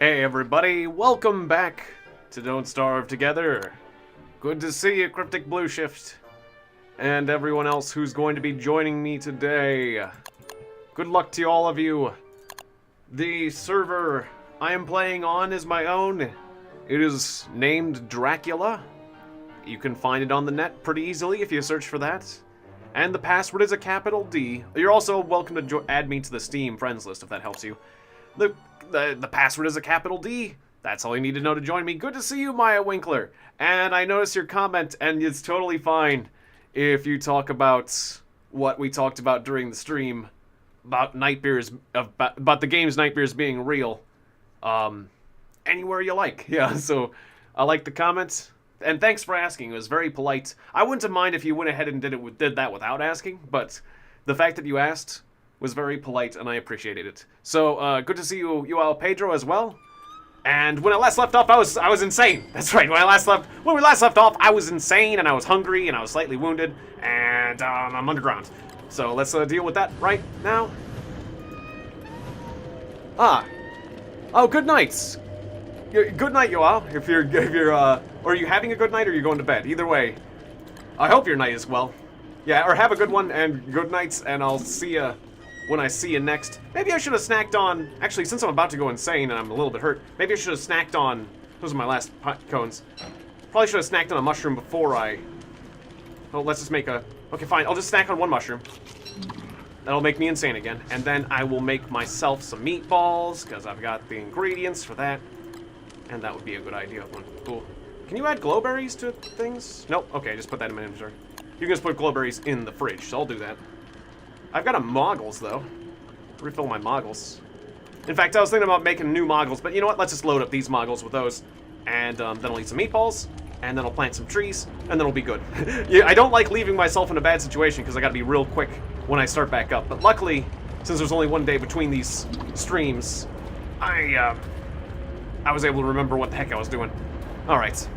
Hey everybody, welcome back to Don't Starve Together. Good to see you, Cryptic Blue Shift, and everyone else who's going to be joining me today. Good luck to all of you. The server I am playing on is my own. It is named Dracula. You can find it on the net pretty easily if you search for that. And the password is a capital D. You're also welcome to add me to the Steam friends list if that helps you. The password is a capital D. That's all you need to know to join me. Good to see you, Maya Winkler. And I noticed your comment, and it's totally fine if you talk about what we talked about during the stream about Nightbeers, about the game's Nightbeers being real. Anywhere you like. Yeah, so I like the comment. And thanks for asking. It was very polite. I wouldn't have minded if you went ahead and did that without asking, but the fact that you asked was very polite, and I appreciated it. So, good to see you, Pedro, as well. And when I last left off, I was insane. That's right. When we last left off, I was insane, and I was hungry, and I was slightly wounded, and I'm underground. So let's deal with that right now. Oh, good nights. Good night, Yoao. If you're, are you having a good night, or are you going to bed? Either way, I hope your night is well. Yeah, or have a good one, and good nights, and I'll see ya when I see you next. Maybe I should have snacked on... Actually, since I'm about to go insane and I'm a little bit hurt, maybe I should have snacked on... Those are my last cones. Probably should have snacked on a mushroom before I... Oh, let's just make a... Okay, fine. I'll just snack on one mushroom. That'll make me insane again. And then I will make myself some meatballs, because I've got the ingredients for that. And that would be a good idea. Cool. Can you add glowberries to things? Nope. Okay, just put that in my inventory. You can just put glowberries in the fridge, so I'll do that. I've got a moggles, though. Refill my moggles. In fact, I was thinking about making new moggles, but you know what? Let's just load up these moggles with those. And then I'll eat some meatballs, and then I'll plant some trees, and then it'll be good. Yeah, I don't like leaving myself in a bad situation, because I gotta be real quick when I start back up. But luckily, since there's only one day between these streams, I was able to remember what the heck I was doing. Alright.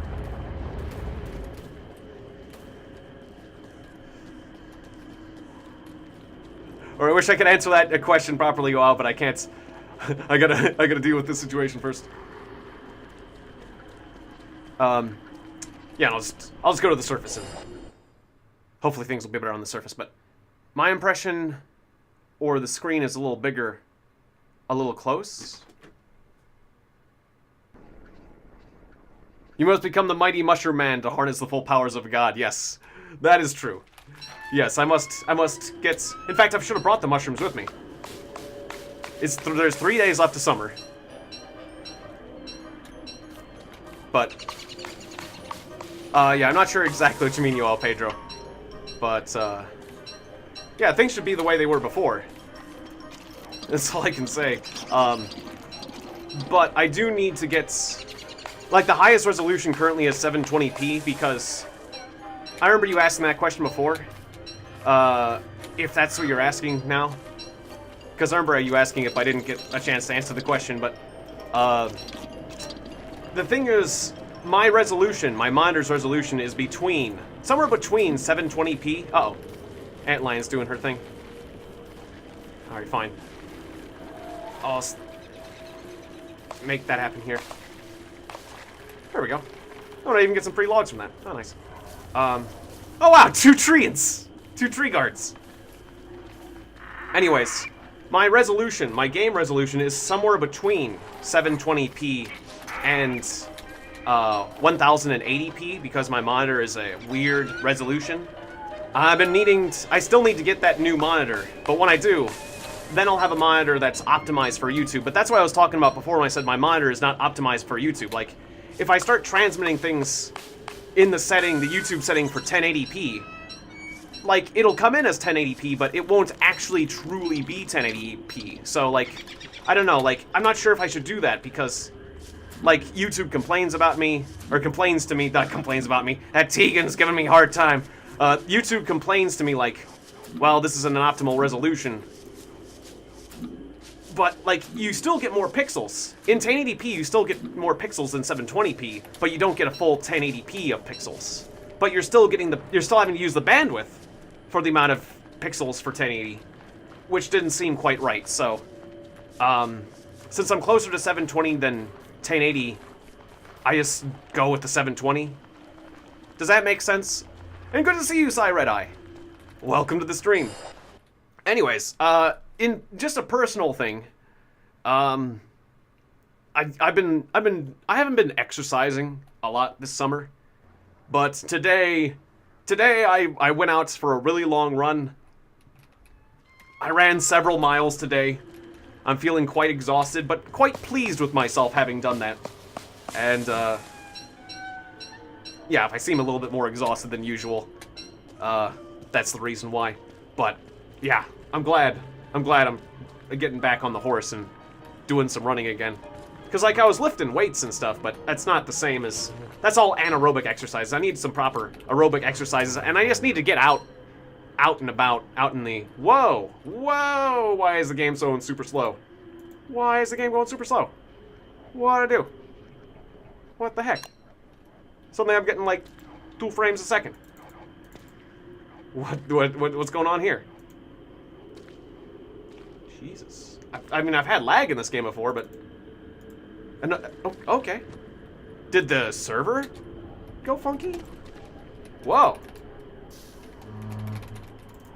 Or I wish I could answer that question properly, but I can't. I gotta deal with this situation first. Yeah, I'll just go to the surface and hopefully things will be better on the surface. But my impression, or the screen is a little bigger, a little close. You must become the mighty mushroom man to harness the full powers of a god. Yes, that is true. Yes, I must get... In fact, I should have brought the mushrooms with me. There's 3 days left of summer. But... yeah, I'm not sure exactly what you mean, Yoel Pedro. But, yeah, things should be the way they were before. That's all I can say. But I do need to get... Like, the highest resolution currently is 720p, because... I remember you asking that question before. If that's what you're asking now. Because I remember you asking if I didn't get a chance to answer the question, but... the thing is, my resolution, my monitor's resolution is between... Somewhere between 720p... Uh-oh. Antlion's doing her thing. Alright, fine. I'll make that happen here. There we go. Oh, I even get some free logs from that. Oh, nice. Oh wow, 2 trees! 2 tree guards. Anyways, my resolution, my game resolution is somewhere between 720p and 1080p because my monitor is a weird resolution. I still need to get that new monitor, but when I do, then I'll have a monitor that's optimized for YouTube. But that's what I was talking about before when I said my monitor is not optimized for YouTube. Like, if I start transmitting things in the setting, the YouTube setting for 1080p, like, it'll come in as 1080p, but it won't actually truly be 1080p. So, like, I don't know, like, I'm not sure if I should do that, because, like, YouTube complains about me, or complains to me, not complains about me, that Tiegon's giving me a hard time. YouTube complains to me, like, well, this isn't an optimal resolution. But, like, you still get more pixels. In 1080p, you still get more pixels than 720p, but you don't get a full 1080p of pixels. But you're still having to use the bandwidth for the amount of pixels for 1080, which didn't seem quite right, so, since I'm closer to 720 than 1080, I just go with the 720. Does that make sense? And good to see you, Cy Red Eye. Welcome to the stream. Anyways, in just a personal thing, I haven't been exercising a lot this summer, but today I went out for a really long run. I ran several miles today. I'm feeling quite exhausted, but quite pleased with myself having done that. And, yeah, if I seem a little bit more exhausted than usual, that's the reason why. But, yeah, I'm glad I'm getting back on the horse and doing some running again. Because, like, I was lifting weights and stuff, but that's not the same as... That's all anaerobic exercises. I need some proper aerobic exercises, and I just need to get out and about, out in the... Whoa! Whoa! Why is the game so super slow? Why is the game going super slow? What'd I do? What the heck? Suddenly I'm getting, like, 2 frames a second. What's going on here? Jesus. I mean, I've had lag in this game before, but... Oh, okay. Did the server go funky? Whoa.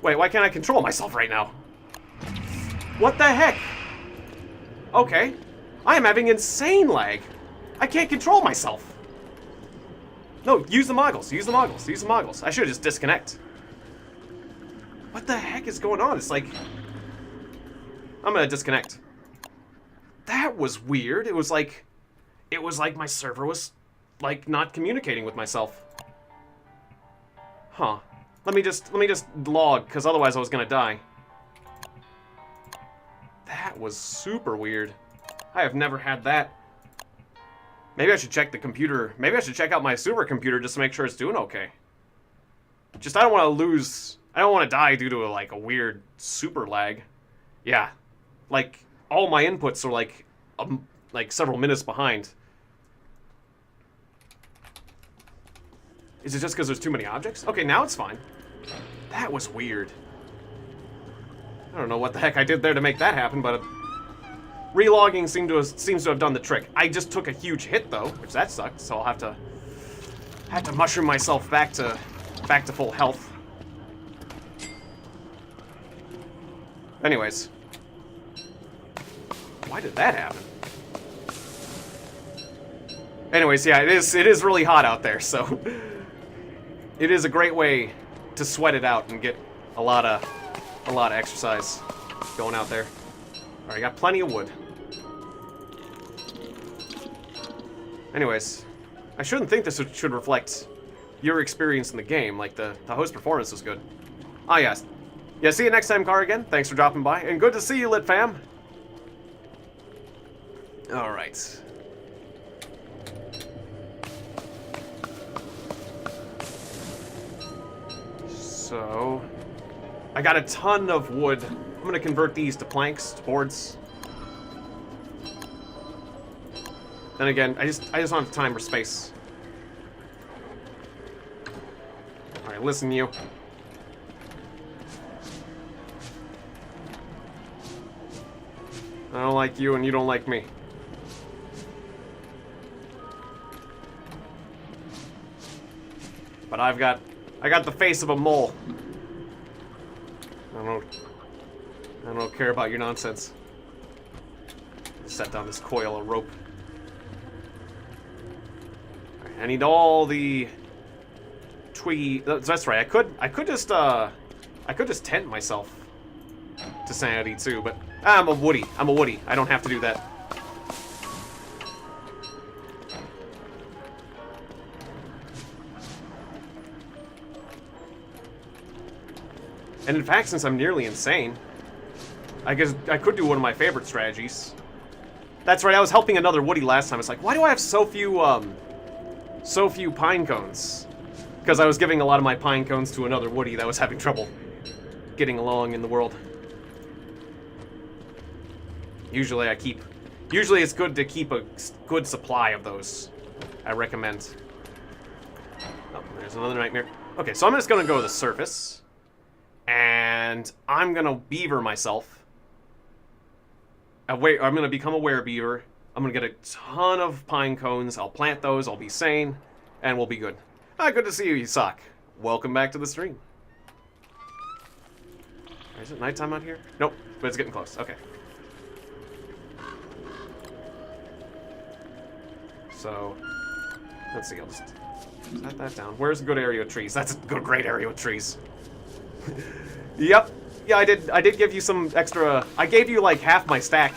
Wait, why can't I control myself right now? What the heck? Okay. I am having insane lag. I can't control myself. No, use the moggles. Use the moggles. Use the moggles. I should just disconnect. What the heck is going on? It's like... I'm gonna disconnect. That was weird. It was like my server was, like, not communicating with myself. Huh. Let me just log, because otherwise I was gonna die. That was super weird. I have never had that. Maybe I should check the computer. Maybe I should check out my supercomputer just to make sure it's doing okay. Just, I don't want to lose... I don't want to die due to, like, a weird super lag. Yeah. Like, all my inputs are, like several minutes behind. Is it just because there's too many objects? Okay, now it's fine. That was weird. I don't know what the heck I did there to make that happen, but relogging seems to have done the trick. I just took a huge hit though, which that sucked. So I'll have to mushroom myself back to full health. Anyways, why did that happen? Anyways, yeah, it is really hot out there, so it is a great way to sweat it out and get a lot of exercise going out there. All right, got plenty of wood. Anyways, I shouldn't think this should reflect your experience in the game. Like, the host performance was good. Ah, yes. Yeah, see you next time, Carrigan. Thanks for dropping by. And good to see you, Lit Fam. All right. So, I got a ton of wood. I'm going to convert these to planks, to boards. Then again, I just don't have time or space. All right, listen, you. I don't like you, and you don't like me. But I got the face of a mole. I don't care about your nonsense. Set down this coil of rope. I need all the twiggy. That's right. I could just tent myself to sanity too, but I'm a woody. I don't have to do that. And in fact, since I'm nearly insane, I guess I could do one of my favorite strategies. That's right, I was helping another woody last time. It's like, why do I have so few pine cones? Because I was giving a lot of my pine cones to another woody that was having trouble getting along in the world. Usually it's good to keep a good supply of those. I recommend. Oh, there's another nightmare. Okay, so I'm just gonna go to the surface. And I'm gonna beaver myself I'm going to become a werebeaver. I'm going to get a ton of pine cones. I'll plant those. I'll be sane. And we'll be good. Good to see you, Isak. Welcome back to the stream. Is it nighttime out here? Nope, but it's getting close. Okay. So, let's see. I'll just set that down. Where's a good area of trees? That's a great area of trees. Yep. Yeah, I did give you some extra. I gave you like half my stack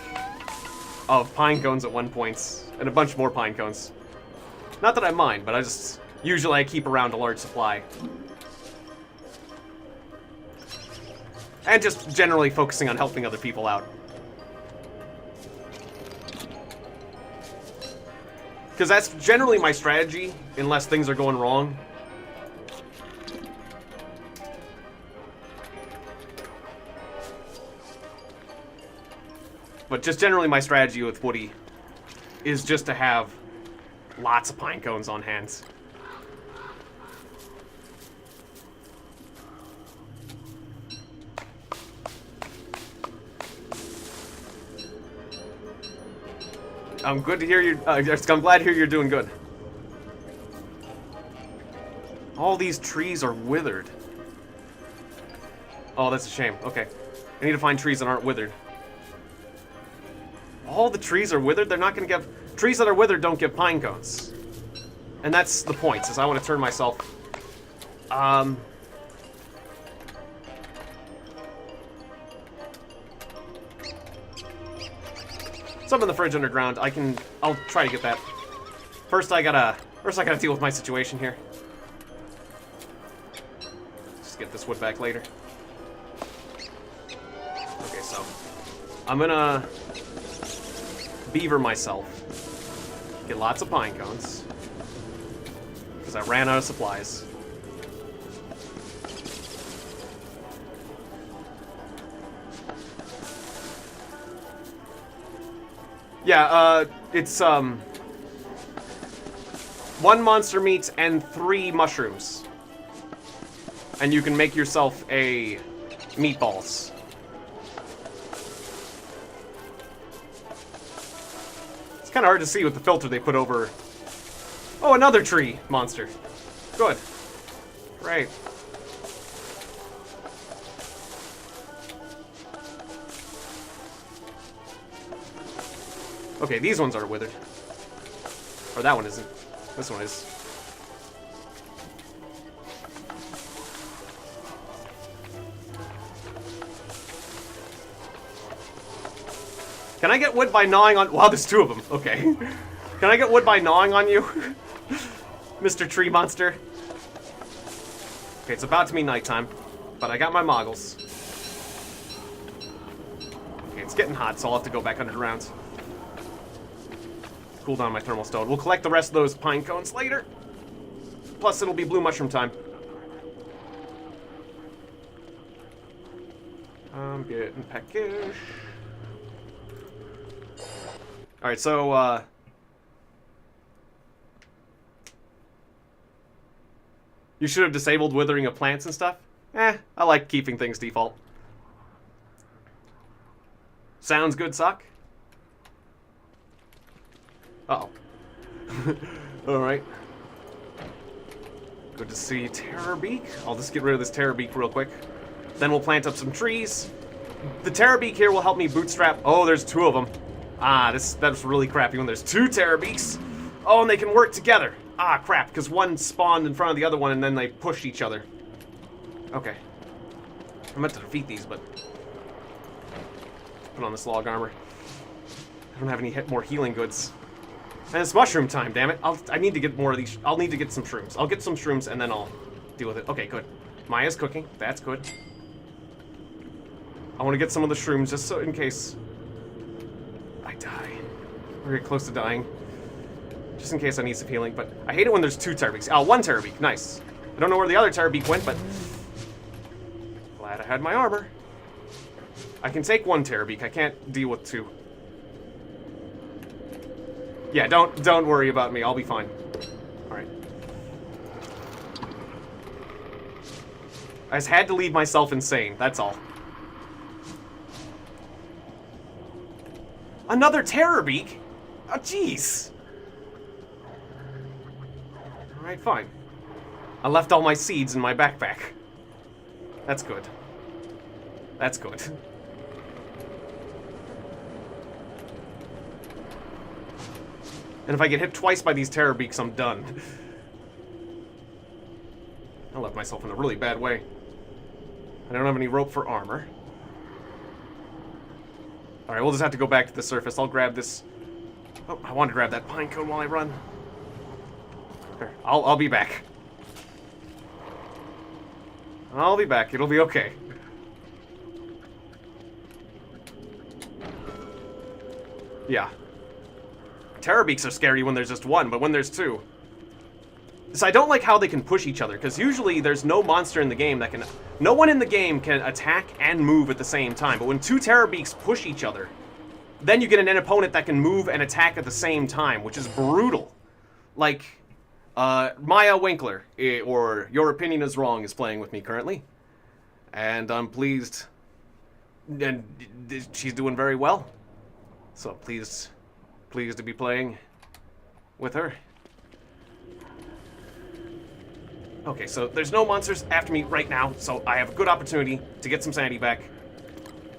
of pine cones at one point, and a bunch more pine cones. Not that I mind, but usually I keep around a large supply. And just generally focusing on helping other people out. Because that's generally my strategy, unless things are going wrong. But just generally my strategy with Woody is just to have lots of pine cones on hand. I'm good to hear you. I'm glad to hear you're doing good. All these trees are withered. Oh, that's a shame. Okay. I need to find trees that aren't withered. All the trees are withered? They're not going to give... Trees that are withered don't give pine cones. And that's the point, is I want to turn myself... Some in the fridge underground. I'll try to get that. First I gotta deal with my situation here. Just get this wood back later. Okay, so I'm gonna beaver myself. Get lots of pine cones. Because I ran out of supplies. Yeah, it's, 1 monster meat and 3 mushrooms. And you can make yourself a meatballs. It's kind of hard to see with the filter they put over... Oh, another tree monster. Good. Great. Okay, these ones are withered. Or that one isn't. This one is. Can I get wood by gnawing on... Wow, there's 2 of them. Okay. Can I get wood by gnawing on you? Mr. Tree Monster? Okay, it's about to be nighttime. But I got my moggles. Okay, it's getting hot, so I'll have to go back underground. Cool down my thermal stone. We'll collect the rest of those pine cones later. Plus, it'll be blue mushroom time. I'm getting peckish. Alright, so, you should have disabled withering of plants and stuff. I like keeping things default. Sounds good, Suck? Uh-oh. Alright. Good to see Terrorbeak. I'll just get rid of this Terrorbeak real quick. Then we'll plant up some trees. The Terrorbeak here will help me bootstrap... Oh, there's 2 of them. That's really crappy when there's 2 Terrorbeaks. Oh, and they can work together. Crap, because one spawned in front of the other one and then they pushed each other. Okay. I meant to defeat these, but... Put on this log armor. I don't have any more healing goods. And it's mushroom time, damn it. I need to get more of these. I'll need to get some shrooms. I'll get some shrooms and then I'll deal with it. Okay, good. Maya's cooking. That's good. I want to get some of the shrooms just so in case I die. We're getting close to dying. Just in case I need some healing. But I hate it when there's 2 Terrorbeaks. Oh, 1 Terrorbeak. Nice. I don't know where the other Terrorbeak went, but glad I had my armor. I can take 1 Terrorbeak. I can't deal with 2. Yeah, don't worry about me. I'll be fine. Alright. I just had to leave myself insane. That's all. Another terror beak? Oh, jeez. Alright, fine. I left all my seeds in my backpack. That's good. That's good. And if I get hit twice by these terror beaks, I'm done. I left myself in a really bad way. I don't have any rope for armor. Alright, we'll just have to go back to the surface. I'll grab this... Oh, I want to grab that pine cone while I run. Here, I'll be back. I'll be back. It'll be okay. Yeah. Terror beaks are scary when there's just one, but when there's two... So I don't like how they can push each other, because usually there's no monster in the game that can... No one in the game can attack and move at the same time, but when two terror beaks push each other, then you get an opponent that can move and attack at the same time, which is brutal. Like, Maya Winkler, or Your Opinion is Wrong, is playing with me currently. And I'm pleased, and she's doing very well. So pleased to be playing with her. Okay, so there's no monsters after me right now, so I have a good opportunity to get some sanity back.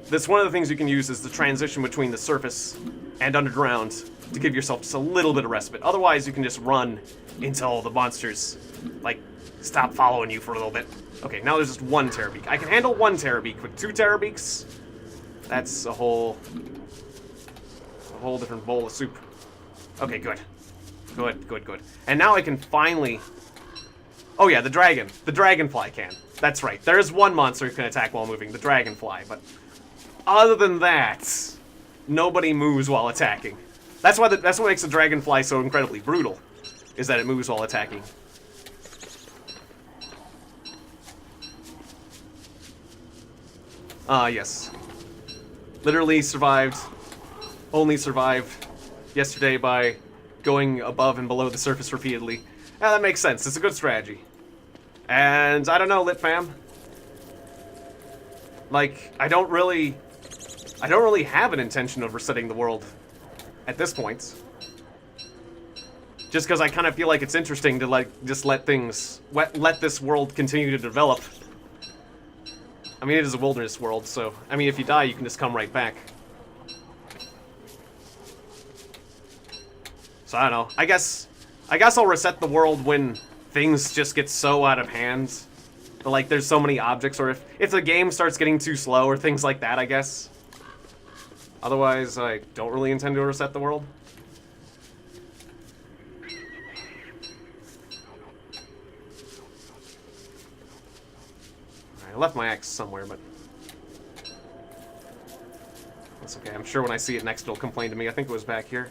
This one of the things you can use is the transition between the surface and underground to give yourself just a little bit of respite. Otherwise, you can just run until the monsters, like, stop following you for a little bit. Okay, now there's just one terror beak. I can handle one terror beak. With two terror beaks, that's a whole different bowl of soup. Okay, good. Good. And now I can finally... Oh yeah, the dragon. The dragonfly can. That's right. There is one monster who can attack while moving, the dragonfly, but other than that, nobody moves while attacking. That's what makes the dragonfly so incredibly brutal, is that it moves while attacking. Yes. Literally only survived yesterday by going above and below the surface repeatedly. Yeah, that makes sense. It's a good strategy. And I don't know, Lit Fam. Like, I don't really have an intention of resetting the world at this point. Just because I kind of feel like it's interesting to, like, just let this world continue to develop. I mean, it is a wilderness world, so, I mean, if you die, you can just come right back. So, I don't know. I guess I'll reset the world when things just get so out of hand. But, like, there's so many objects, or if the game starts getting too slow, or things like that, I guess. Otherwise, I don't really intend to reset the world. I left my axe somewhere, but that's okay. I'm sure when I see it next, it'll complain to me. I think it was back here.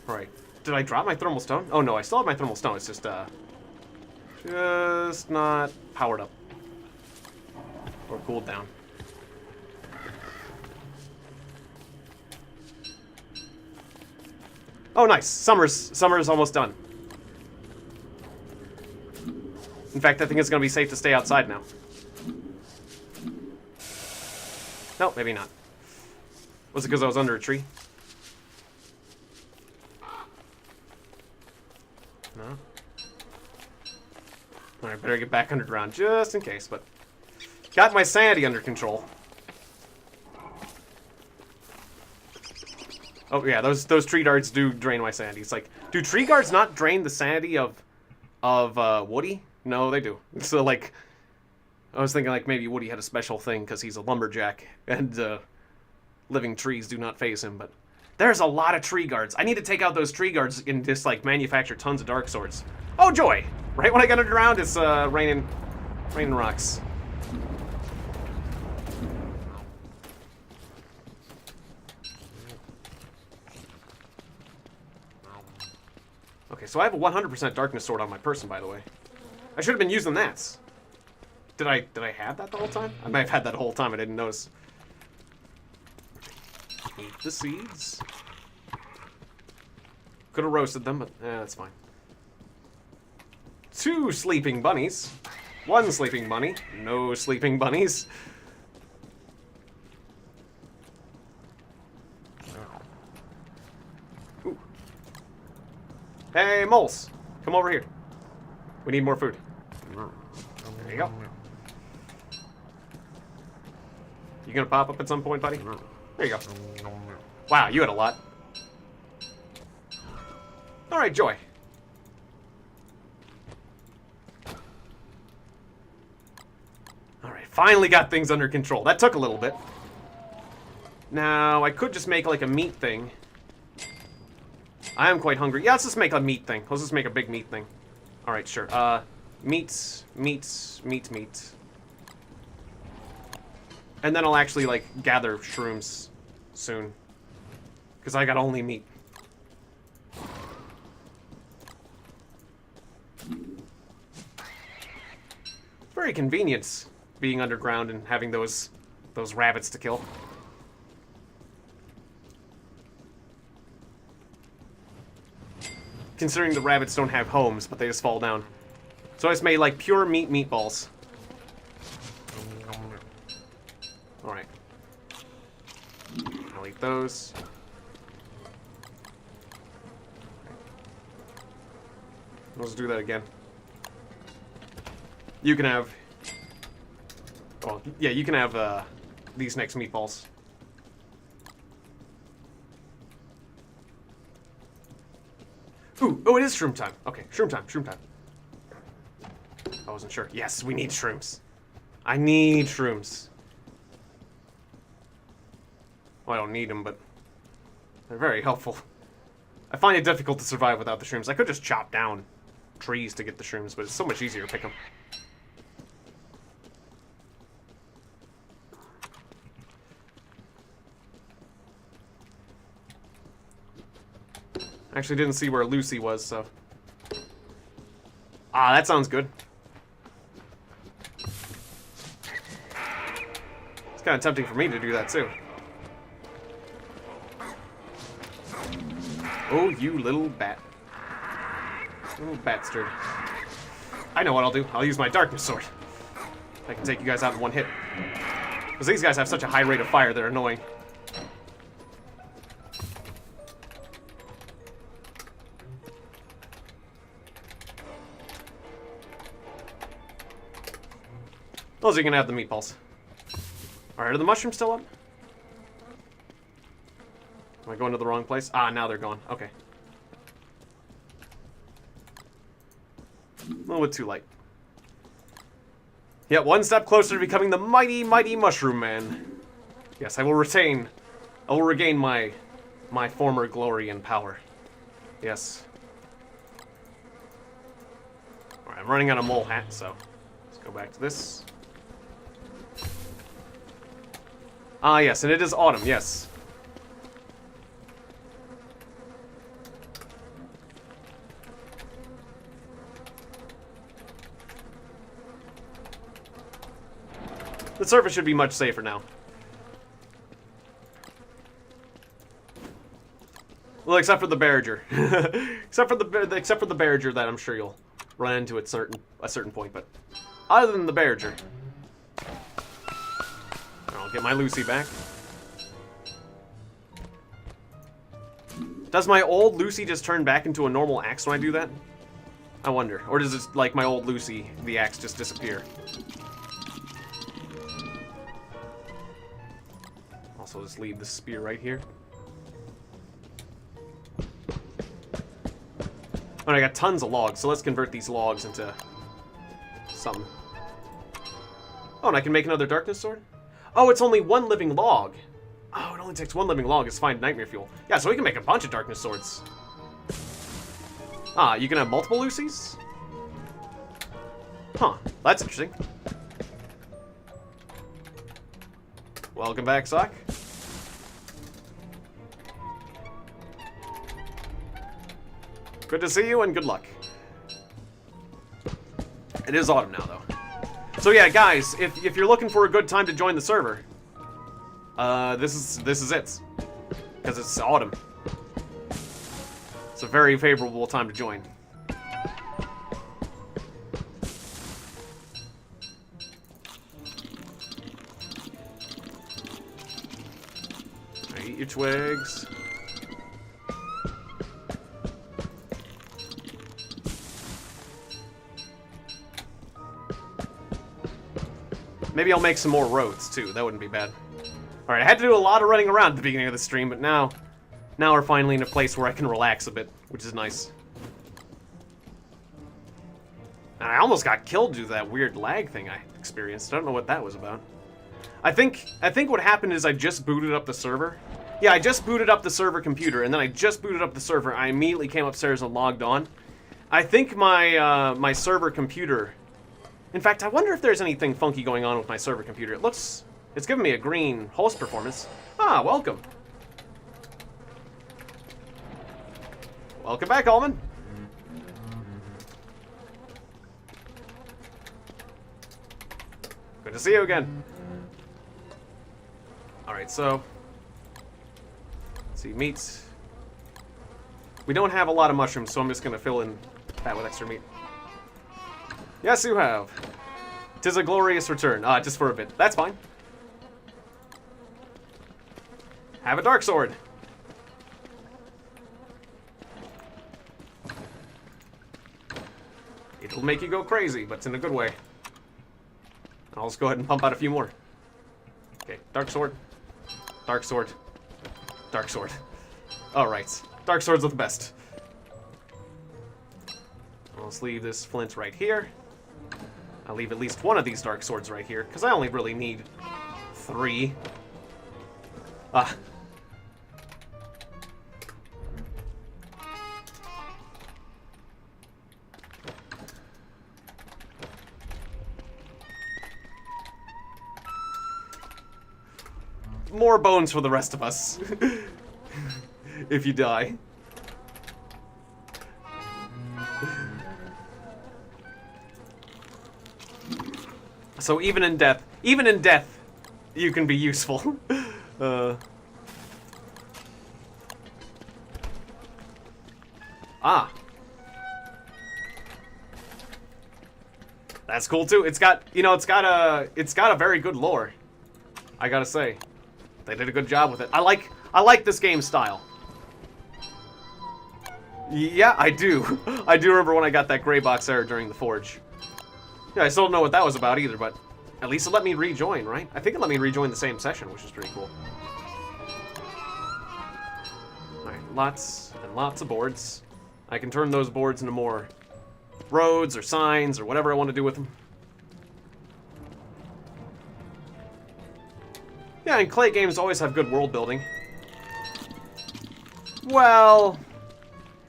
Alright. Did I drop my thermal stone? Oh no, I still have my thermal stone. It's just not powered up. Or cooled down. Oh, nice. Summer's almost done. In fact, I think it's going to be safe to stay outside now. No, maybe not. Was it because I was under a tree? No. Alright, better get back underground just in case, but... Got my sanity under control. Oh yeah, those tree guards do drain my sanity. It's like, do tree guards not drain the sanity of Woody? No, they do. So like, I was thinking like maybe Woody had a special thing because he's a lumberjack and living trees do not faze him. But there's a lot of tree guards. I need to take out those tree guards and just like manufacture tons of dark swords. Oh joy! Right when I get underground, it's raining rocks. Okay, so I have a 100% darkness sword on my person, by the way. I should have been using that. Did I have that the whole time? I may have had that the whole time, I didn't notice. Eat the seeds. Could have roasted them, but that's fine. 2 sleeping bunnies. 1 sleeping bunny. No sleeping bunnies. Ooh. Hey, moles. Come over here. We need more food. There you go. You gonna pop up at some point, buddy? There you go. Wow, you had a lot. Alright, Joy. Alright, finally got things under control. That took a little bit. Now, I could just make like a meat thing. I am quite hungry. Yeah, let's just make a meat thing. Let's just make a big meat thing. Alright, sure. Meat. And then I'll actually, like, gather shrooms soon. Because I got only meat. Very convenient being underground and having those rabbits to kill. Considering the rabbits don't have homes, but they just fall down. So I just made, like, pure meat meatballs. Alright. I'll eat those. Let's do that again. You can have... Oh, yeah, you can have, these next meatballs. Ooh, oh, it is shroom time. Okay, shroom time, shroom time. I wasn't sure. Yes, we need shrooms. I need shrooms. Well, I don't need them, but they're very helpful. I find it difficult to survive without the shrooms. I could just chop down trees to get the shrooms, but it's so much easier to pick them. I actually didn't see where Lucy was, so... Ah, that sounds good. It's kind of tempting for me to do that, too. Oh, you little bat. Little bastard. I know what I'll do. I'll use my darkness sword. I can take you guys out in one hit. Because these guys have such a high rate of fire, they're annoying. Those are gonna have the meatballs. Alright, are the mushrooms still up? Am I going to the wrong place? Ah, now they're gone. Okay. A little bit too late. Yeah, one step closer to becoming the mighty, mighty Mushroom Man. Yes, I will regain my former glory and power. Yes. Alright, I'm running out of mole hat, so let's go back to this. Ah, yes, and it is autumn, yes. The surface should be much safer now. Well, except for the Barriger. except for the Barriger that I'm sure you'll run into at a certain point, but other than the Barriger. I'll get my Lucy back. Does my old Lucy just turn back into a normal axe when I do that? I wonder. Or does it, like my old Lucy, the axe just disappear? Also, just leave the spear right here. Oh, I got tons of logs, so let's convert these logs into something. Oh, and I can make another darkness sword? Oh, it's only one living log. Oh, it only takes one living log to find nightmare fuel. Yeah, so we can make a bunch of darkness swords. Ah, you can have multiple Lucies? Huh, that's interesting. Welcome back, Sock. Good to see you and good luck. It is autumn now, though. So yeah, guys, if you're looking for a good time to join the server, this is it, because it's autumn. It's a very favorable time to join. twigs. Maybe I'll make some more roads, too. That wouldn't be bad. Alright, I had to do a lot of running around at the beginning of the stream, but now we're finally in a place where I can relax a bit, which is nice. And I almost got killed due to that weird lag thing I experienced. I don't know what that was about. I think what happened is I just booted up the server. Yeah, I just booted up the server computer, and then I just booted up the server. I immediately came upstairs and logged on. I think my my server computer... In fact, I wonder if there's anything funky going on with my server computer. It's giving me a green host performance. Ah, welcome. Welcome back, Allman. Good to see you again. Alright, so... Let's see, meats. We don't have a lot of mushrooms, so I'm just going to fill in that with extra meat. Yes, you have. 'Tis a glorious return. Just for a bit. That's fine. Have a dark sword. It'll make you go crazy, but it's in a good way. I'll just go ahead and pump out a few more. Okay, dark sword. Dark sword. Dark sword. Alright. Dark swords are the best. I'll just leave this flint right here. I'll leave at least one of these dark swords right here, because I only really need 3. More bones for the rest of us. If you die. So even in death, you can be useful. That's cool too. It's got a very good lore. I gotta say, they did a good job with it. I like this game style. Yeah, I do. I do remember when I got that gray box error during the forge. Yeah, I still don't know what that was about either, but at least it let me rejoin, right? I think it let me rejoin the same session, which is pretty cool. Alright, lots and lots of boards. I can turn those boards into more roads or signs or whatever I want to do with them. Yeah, and clay games always have good world building. Well,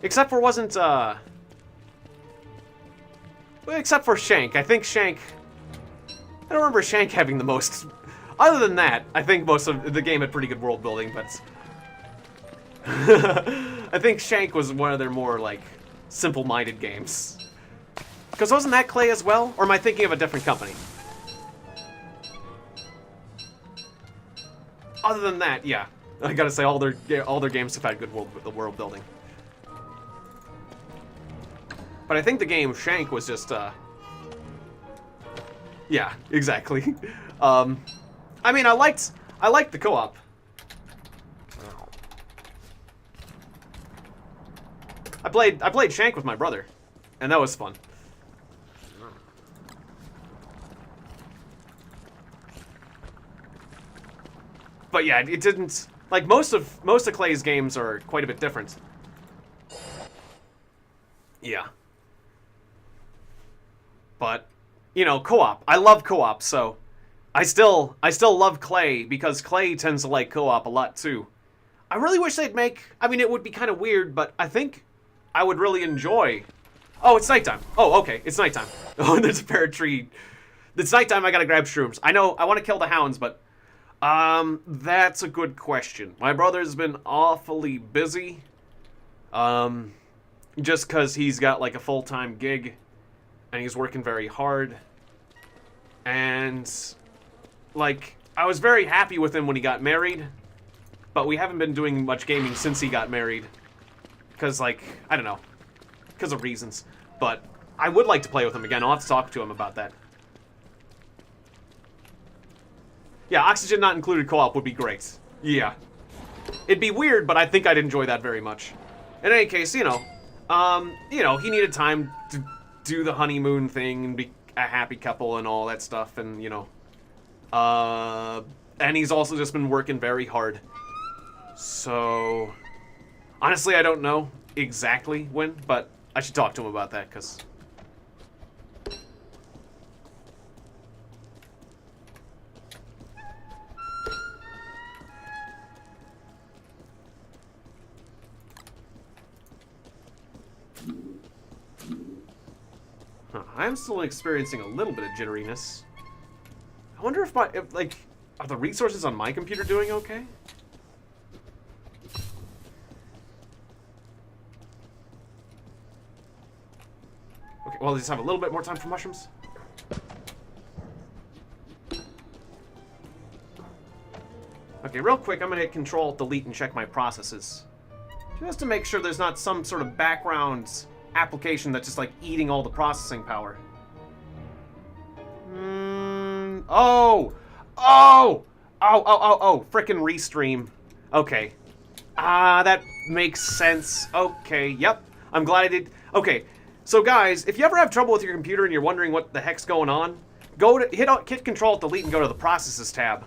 except for except for Shank. I think Shank... I don't remember Shank having the most... Other than that, I think most of the game had pretty good world building, but... I think Shank was one of their more, like, simple-minded games. Because wasn't that Clay as well? Or am I thinking of a different company? Other than that, yeah. I gotta say, all their games have had good world building. But I think the game Shank was just, yeah, exactly. I mean, I liked the co-op. I played Shank with my brother, and that was fun. But yeah, it didn't, like, most of Clay's games are quite a bit different. Yeah. But, you know, co-op. I love co-op, so I still love Clay because Clay tends to like co-op a lot too. I really wish they'd make, I mean, it would be kind of weird, but I think I would really enjoy. Oh, it's nighttime. Oh, okay, it's nighttime. Oh, there's a pear tree. It's nighttime, I gotta grab shrooms. I know, I want to kill the hounds, but that's a good question. My brother's been awfully busy. Just because he's got like a full-time gig and he's working very hard. And like, I was very happy with him when he got married, but we haven't been doing much gaming since he got married. Because, like, I don't know, because of reasons. But I would like to play with him again. I'll have to talk to him about that. Yeah, Oxygen not included co-op would be great. Yeah. It'd be weird, but I think I'd enjoy that very much. In any case, you know, he needed time to do the honeymoon thing and be a happy couple and all that stuff, and, you know, and he's also just been working very hard. So, honestly, I don't know exactly when, but I should talk to him about that, because... I'm still experiencing a little bit of jitteriness. I wonder if like, are the resources on my computer doing okay? Okay, well, let's have a little bit more time for mushrooms. Okay, real quick, I'm gonna hit Control-Delete and check my processes. Just to make sure there's not some sort of background application that's just like eating all the processing power. Frickin' restream. Okay. That makes sense. Okay, yep. I'm glad I did. Okay, so guys, if you ever have trouble with your computer and you're wondering what the heck's going on, go to hit Control-Delete and go to the Processes tab,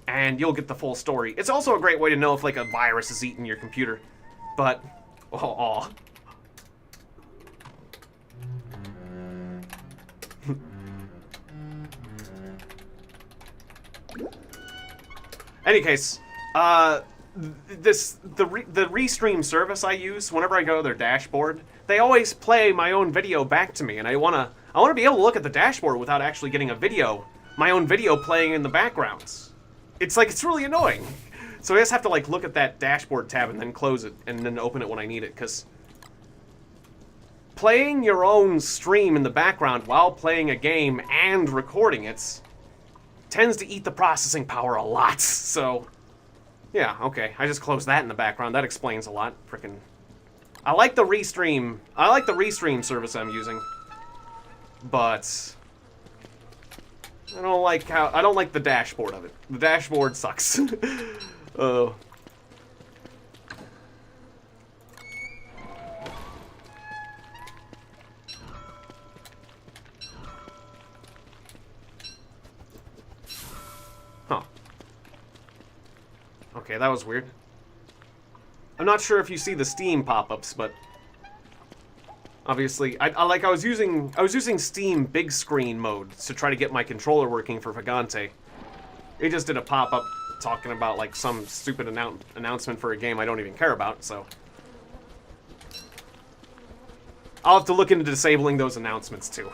and you'll get the full story. It's also a great way to know if like a virus is eating your computer. But, Any case, the Restream service I use, whenever I go to their dashboard, they always play my own video back to me, and I wanna be able to look at the dashboard without actually getting my own video playing in the backgrounds. It's like, it's really annoying. So I just have to like look at that dashboard tab and then close it, and then open it when I need it, because playing your own stream in the background while playing a game and recording it tends to eat the processing power a lot. So, yeah, okay. I just closed that in the background. That explains a lot. Frickin'. I like the Restream service I'm using, but I don't like the dashboard of it. The dashboard sucks. Oh. Huh. Okay, that was weird. I'm not sure if you see the Steam pop-ups, but obviously, I was using Steam big screen mode to try to get my controller working for Vagante. It just did a pop-up talking about like some stupid announcement for a game I don't even care about, so I'll have to look into disabling those announcements too.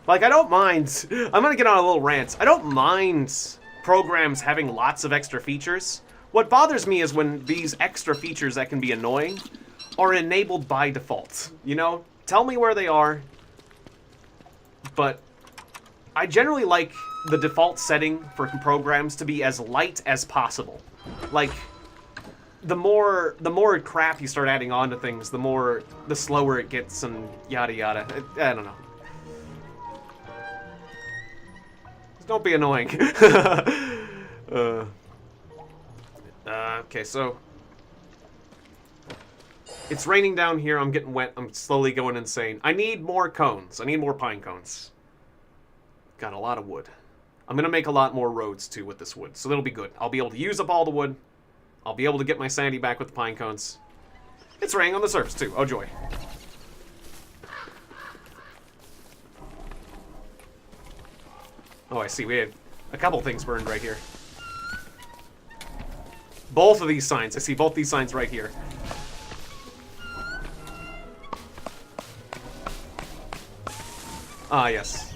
Like, I don't mind, I'm gonna get on a little rant. I don't mind programs having lots of extra features. What bothers me is when these extra features that can be annoying are enabled by default. You know? Tell me where they are, but I generally like the default setting for programs to be as light as possible. Like, the more crap you start adding on to things, the slower it gets and yada yada. I don't know. Don't be annoying. Okay, so it's raining down here. I'm getting wet. I'm slowly going insane. I need more cones. I need more pine cones. Got a lot of wood. I'm gonna make a lot more roads too with this wood, so that'll be good. I'll be able to use up all the wood. I'll be able to get my sanity back with the pine cones. It's raining on the surface too. Oh joy. Oh, I see. We had a couple things burned right here. Both of these signs. I see both these signs right here. Ah, yes.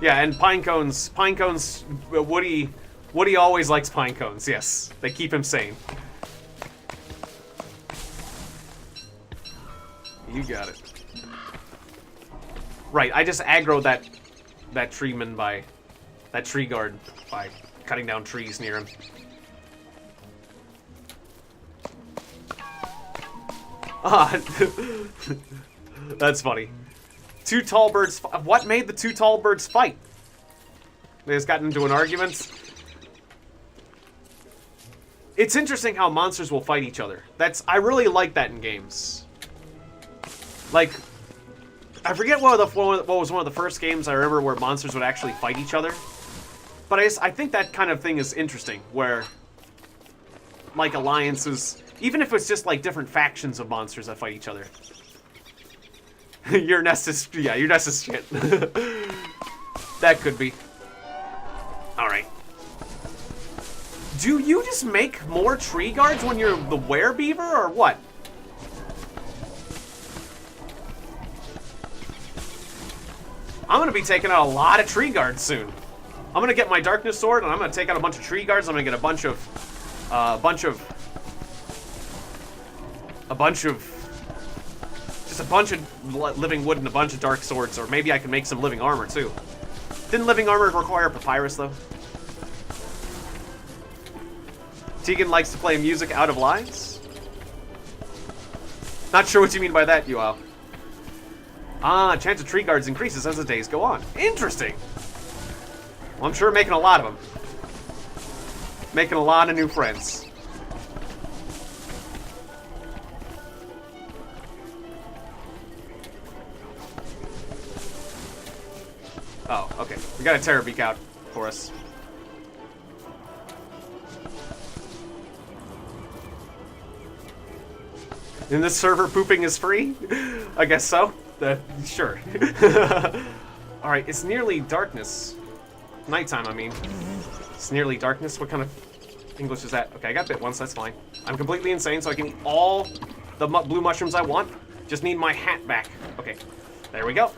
Yeah, and pine cones, Woody always likes pine cones, yes. They keep him sane. You got it. Right, I just aggroed that treeman by, that tree guard by cutting down trees near him. Ah, that's funny. Two tall birds. What made the two tall birds fight? They just got into an argument. It's interesting how monsters will fight each other. I really like that in games. Like, I forget what was one of the first games I remember where monsters would actually fight each other. But I think that kind of thing is interesting, where, like, alliances, even if it's just, like, different factions of monsters that fight each other. Your nest is shit. That could be. Alright. Do you just make more tree guards when you're the werebeaver, or what? I'm gonna be taking out a lot of tree guards soon. I'm gonna get my darkness sword, and I'm gonna take out a bunch of tree guards. I'm gonna get a bunch of living wood and a bunch of dark swords, or maybe I can make some living armor too. Didn't living armor require papyrus though? Tiegon likes to play music out of lines. Not sure what you mean by that, Yuao. Ah, chance of tree guards increases as the days go on. Interesting. Well, I'm sure making a lot of them. Making a lot of new friends. Oh, okay. We got a terror beak out for us. In this server, pooping is free? I guess so. Sure. Alright, it's nearly darkness. Nighttime, I mean. It's nearly darkness. What kind of English is that? Okay, I got bit once, that's fine. I'm completely insane, so I can eat all the blue mushrooms I want. Just need my hat back. Okay, there we go.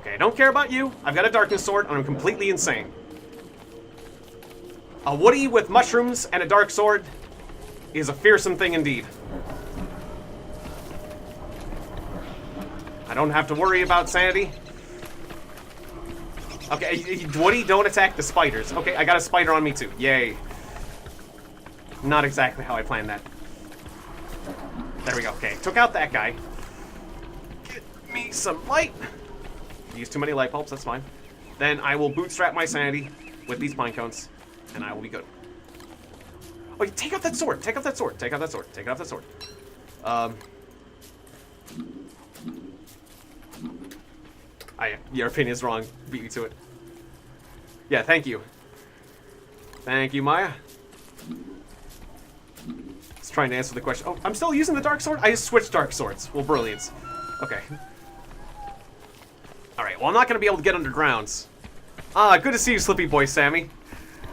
Okay, I don't care about you. I've got a darkness sword, and I'm completely insane. A woody with mushrooms and a dark sword is a fearsome thing indeed. I don't have to worry about sanity. Okay, Woody, don't attack the spiders. Okay, I got a spider on me too. Yay. Not exactly how I planned that. There we go. Okay, took out that guy. Get me some light. Use too many light bulbs, that's fine. Then I will bootstrap my sanity with these pine cones, and I will be good. Oh, take out that sword. Take out that sword. Take out that sword. Take out that sword. Your opinion is wrong. Beat me to it. Yeah, thank you. Thank you, Maya. Just trying to answer the question. Oh, I'm still using the dark sword? I just switched dark swords. Well, brilliant. Okay. Alright, well, I'm not going to be able to get undergrounds. Ah, good to see you, Slippy Boy Sammy.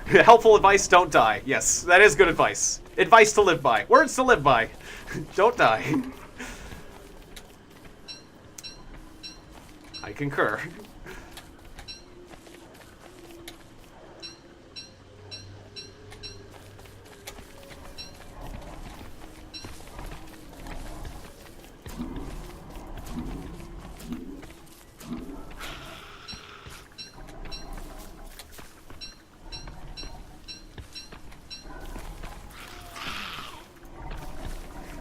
Helpful advice, don't die. Yes, that is good advice. Advice to live by. Words to live by. Don't die. I concur.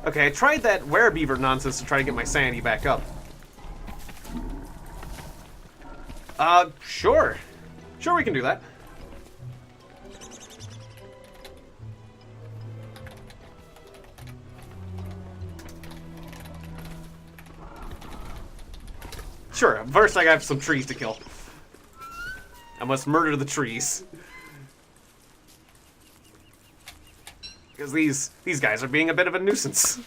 Okay, I tried that werebeaver nonsense to try to get my sanity back up. Sure. Sure, we can do that. Sure, first I have some trees to kill. I must murder the trees. Because these guys are being a bit of a nuisance.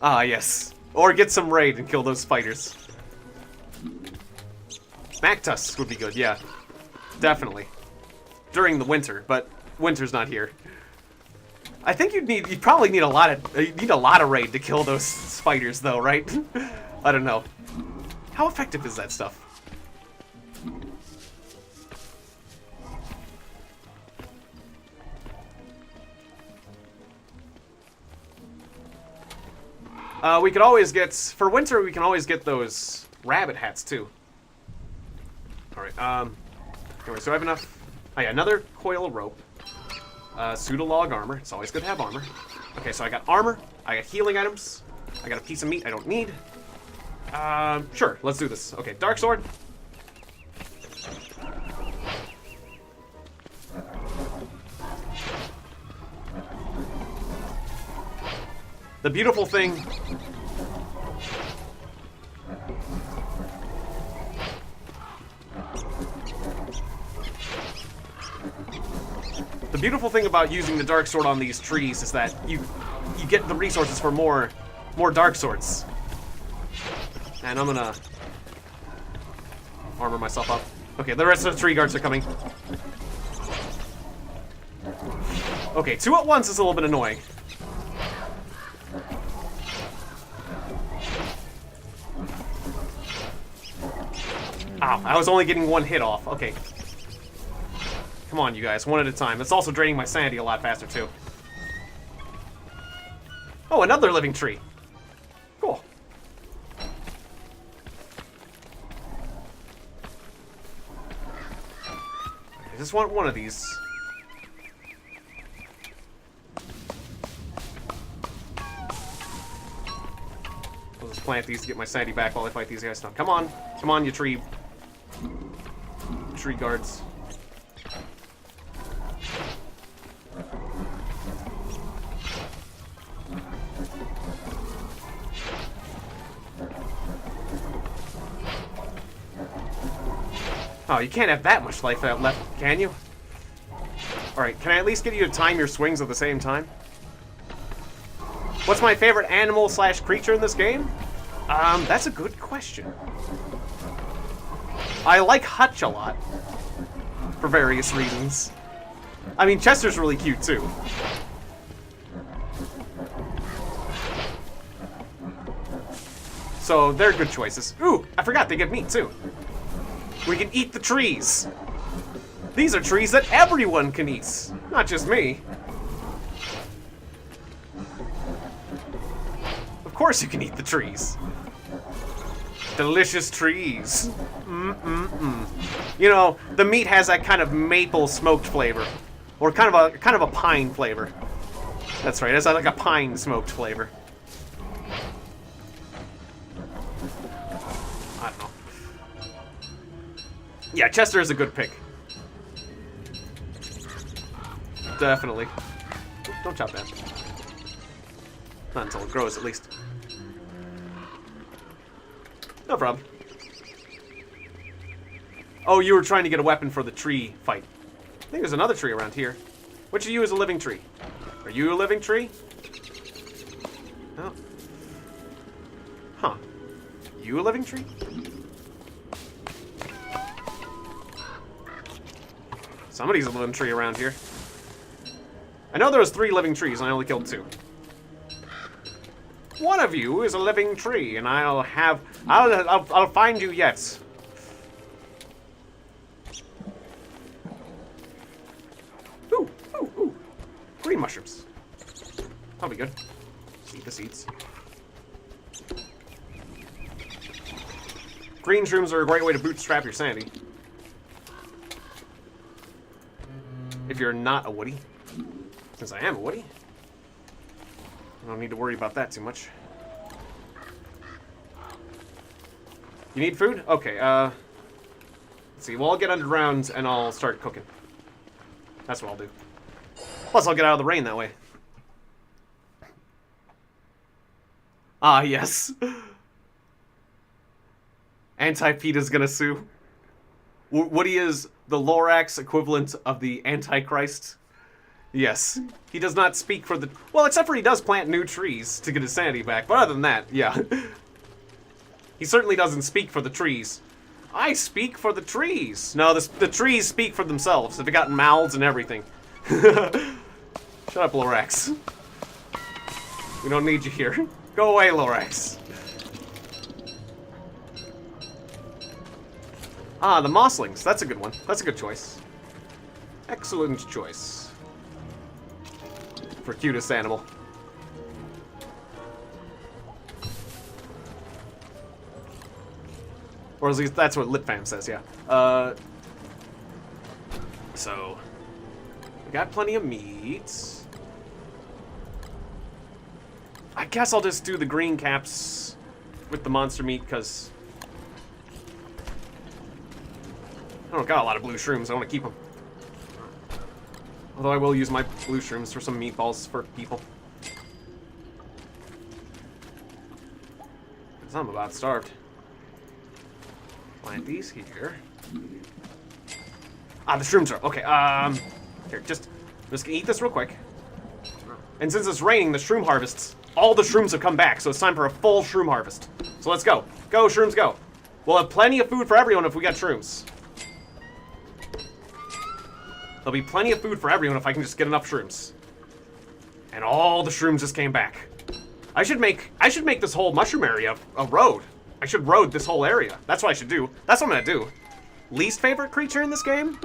Ah, yes. Or get some raid and kill those spiders. Mactus would be good, yeah. Definitely. During the winter, but winter's not here. I think you'd probably need a lot of raid to kill those spiders though, right? I don't know. How effective is that stuff? We could always get, for winter, we can always get those rabbit hats, too. Alright, anyway, so I have enough. Oh yeah, another coil of rope. Pseudolog armor. It's always good to have armor. Okay, so I got armor. I got healing items. I got a piece of meat I don't need. Sure, let's do this. Okay, dark sword. The beautiful thing... The beautiful thing about using the dark sword on these trees is that you get the resources for more dark swords. And I'm gonna armor myself up. Okay, the rest of the tree guards are coming. Okay, 2 at once is a little bit annoying. Ow, I was only getting 1 hit off. Okay. Come on, you guys, 1 at a time. It's also draining my sanity a lot faster, too. Oh, another living tree. Cool. I just want 1 of these. I'll just plant these to get my sanity back while I fight these guys. Now, come on. Come on, you tree guards. Oh, you can't have that much life left, can you? Alright, can I at least get you to time your swings at the same time? What's my favorite animal / creature in this game? That's a good question. I like Hutch a lot. For various reasons. I mean, Chester's really cute, too. So, they're good choices. Ooh, I forgot they give meat, too. We can eat the trees. These are trees that everyone can eat, not just me. Of course you can eat the trees. Delicious trees. You know, the meat has that kind of maple smoked flavor, or kind of a pine flavor. That's right. It has like a pine smoked flavor. I don't know. Yeah, Chester is a good pick. Definitely. Don't chop that. Not until it grows, at least. No problem. Oh, you were trying to get a weapon for the tree fight. I think there's another tree around here. Which of you is a living tree? Are you a living tree? Oh. Huh. You a living tree? Somebody's a living tree around here. I know there was 3 living trees and I only killed 2. One of you is a living tree, and I'll find you yet. Ooh, ooh, ooh. Green mushrooms. That'll be good. Just eat the seeds. Green shrooms are a great way to bootstrap your sanity. If you're not a woody. Since I am a woody. I don't need to worry about that too much. You need food? Okay, let's see. Well, I'll get underground and I'll start cooking. That's what I'll do. Plus, I'll get out of the rain that way. Ah, yes. Anti-PETA's gonna sue. Woody is the Lorax equivalent of the Antichrist. Yes. He does not speak for the... Well, except for he does plant new trees to get his sanity back. But other than that, yeah. He certainly doesn't speak for the trees. I speak for the trees. No, the trees speak for themselves. They've got mouths and everything. Shut up, Lorax. We don't need you here. Go away, Lorax. Ah, the mosslings. That's a good one. That's a good choice. Excellent choice. For cutest animal. Or at least that's what LitFam says, yeah. So, we got plenty of meat. I guess I'll just do the green caps with the monster meat, because I don't got a lot of blue shrooms. I want to keep them. Although I will use my blue shrooms for some meatballs for people. Because I'm about starved. Plant these here. Ah, the shrooms are... Okay, here, I'm just gonna eat this real quick. And since it's raining, the shroom harvests, all the shrooms have come back, so it's time for a full shroom harvest. So let's go. Go, shrooms, go. We'll have plenty of food for everyone if we got shrooms. There'll be plenty of food for everyone if I can just get enough shrooms. And all the shrooms just came back. I should make this whole mushroom area a road. I should road this whole area. That's what I should do. That's what I'm gonna do. Least favorite creature in this game?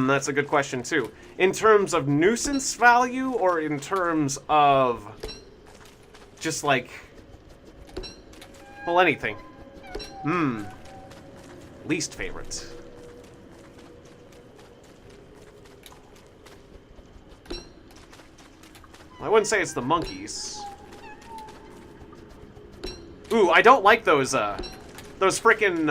That's a good question too. In terms of nuisance value or in terms of just like, well, anything. Least favorite. I wouldn't say it's the monkeys. Ooh, I don't like those frickin',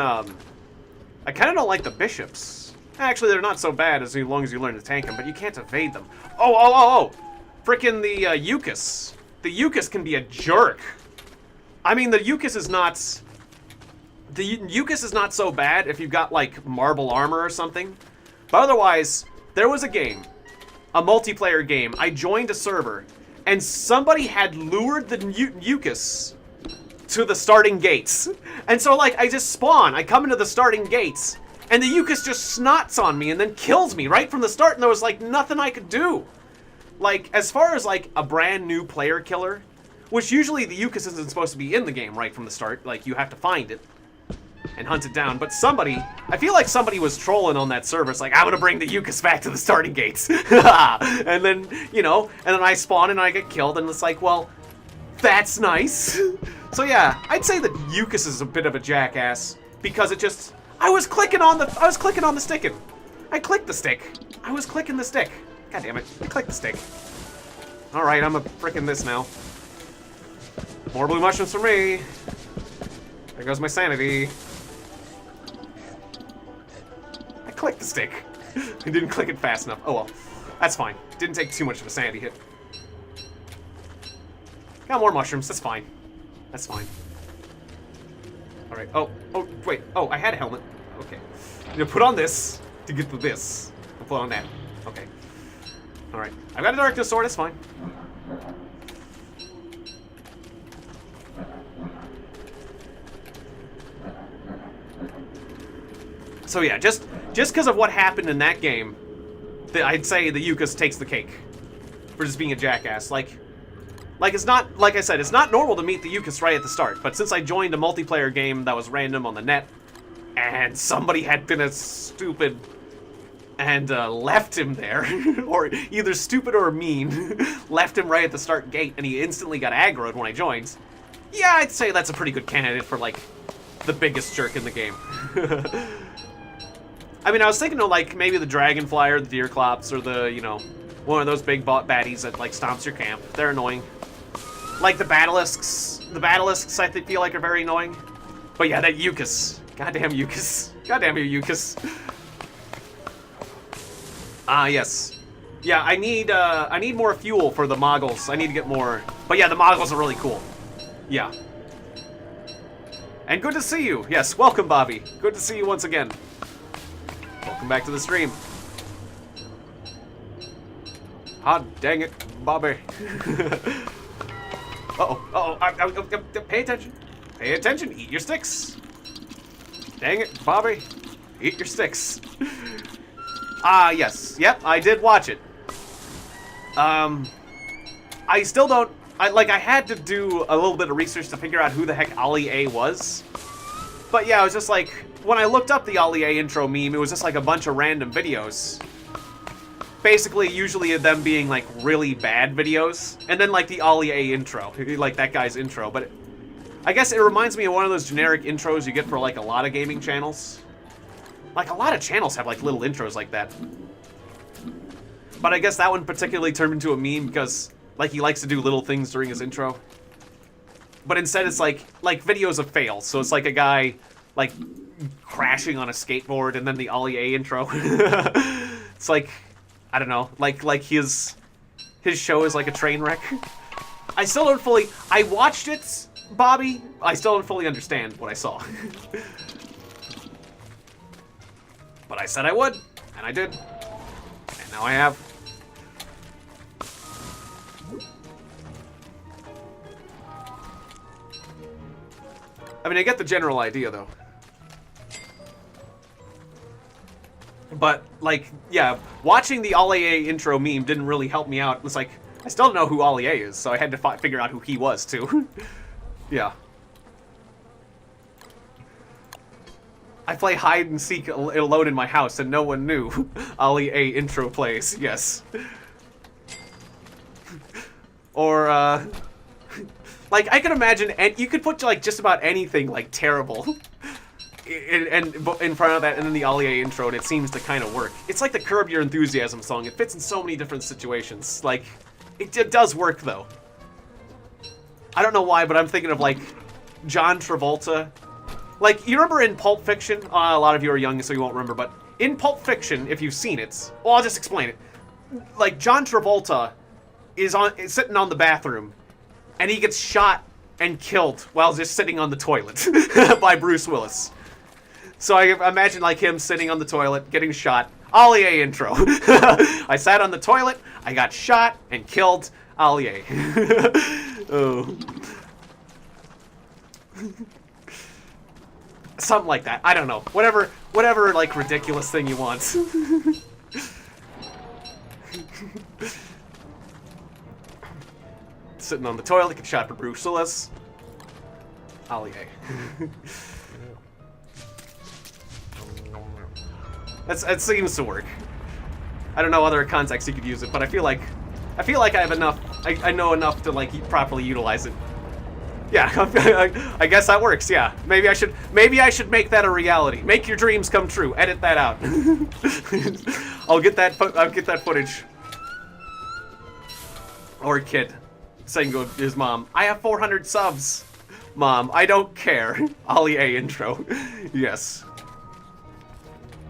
I kind of don't like the bishops. Actually, they're not so bad as long as you learn to tank them, but you can't evade them. Oh! Frickin' the Eucus. The Eucus can be a jerk. I mean, the Eucus is not... The Eucus is not so bad if you've got, like, marble armor or something. But otherwise, there was a game. A multiplayer game. I joined a server, and somebody had lured the Eucus to the starting gates. And so, like, I just spawn. I come into the starting gates, and the Eucus just snots on me and then kills me right from the start, and there was, like, nothing I could do. Like, as far as, like, a brand new player killer, which usually the Eucus isn't supposed to be in the game right from the start. Like, you have to find it and hunt it down. But somebody, I feel like somebody was trolling on that server. It's like, I'm gonna bring the Eucus back to the starting gates. And then, you know, and then I spawn and I get killed, and it's like, well, that's nice. So yeah, I'd say that Eucus is a bit of a jackass because it just, I was clicking on the stick. I clicked the stick. I was clicking the stick. God damn it, I clicked the stick. All right, I'm a frickin' this now. More blue mushrooms for me. There goes my sanity. I clicked the stick. I didn't click it fast enough. Oh well, that's fine. Didn't take too much of a sanity hit. Got more mushrooms, that's fine. That's fine. All right, oh, wait. Oh, I had a helmet. Okay. I'm gonna put on this to get to this. I'll put on that. Okay. All right, I've got a darkness sword, it's fine. So yeah, just because of what happened in that game, I'd say the Eucus takes the cake for just being a jackass. Like it's not, like I said, it's not normal to meet the Eucus right at the start, but since I joined a multiplayer game that was random on the net, and somebody had been a stupid and left him there, or either stupid or mean, left him right at the start gate, and he instantly got aggroed when I joined, yeah, I'd say that's a pretty good candidate for, like, the biggest jerk in the game. I mean, I was thinking of, like, maybe the Dragonfly or the Deerclops or the, you know, one of those big baddies that, like, stomps your camp. They're annoying. Like the Basilisks. The Basilisks, I feel like, are very annoying. But yeah, that Eucus. Goddamn Eucus. Goddamn you, Eucus. Yes. Yeah, I need more fuel for the Moggles. I need to get more. But yeah, the Moggles are really cool. Yeah. And good to see you. Yes, welcome, Bobby. Good to see you once again. Welcome back to the stream. Ah, dang it, Bobby. Pay attention. Pay attention. Eat your sticks. Dang it, Bobby. Eat your sticks. Yes. Yep, I did watch it. I still don't... I had to do a little bit of research to figure out who the heck Ollie A was. But yeah, I was just like... When I looked up the Ollie A intro meme, it was just like a bunch of random videos. Basically, usually them being like really bad videos. And then like the Ollie A intro. Like that guy's intro. But I guess it reminds me of one of those generic intros you get for like a lot of gaming channels. Like a lot of channels have like little intros like that. But I guess that one particularly turned into a meme because like he likes to do little things during his intro. but instead it's like videos of fails. So it's like a guy like crashing on a skateboard, and then the Ollie A intro. It's like, I don't know, like his show is like a train wreck. I still don't fully. I watched it, Bobby. I still don't fully understand what I saw. But I said I would, and I did, and now I have. I mean, I get the general idea, though. But, like, yeah, watching the Ollie A intro meme didn't really help me out. It was like, I still don't know who Ollie A is, so I had to figure out who he was, too. Yeah. I play hide and seek alone in my house, and no one knew. Ollie A intro plays, yes. Or, like, I could imagine, and you could put, like, just about anything, like, terrible and in front of that, and then the Ollie A intro, and it seems to kind of work. It's like the Curb Your Enthusiasm song. It fits in so many different situations. Like, it does work, though. I don't know why, but I'm thinking of, like, John Travolta. Like, you remember in Pulp Fiction? A lot of you are young, so you won't remember, but in Pulp Fiction, if you've seen it, well, I'll just explain it. Like, John Travolta is sitting on the bathroom, and he gets shot and killed while just sitting on the toilet by Bruce Willis. So I imagine, like, him sitting on the toilet, getting shot. Ollie A intro. I sat on the toilet, I got shot and killed. Ollie A. Oh. Something like that. I don't know. Whatever, like, ridiculous thing you want. Sitting on the toilet, get shot for Bruce Willis. Ollie A. It seems to work. I don't know other contexts you could use it, but I feel like I have enough. I know enough to, like, properly utilize it. Yeah, I guess that works. Yeah, maybe I should make that a reality. Make your dreams come true. Edit that out. I'll get that footage. Or a kid saying to his mom, "I have 400 subs, Mom. I don't care." Ollie A intro. Yes.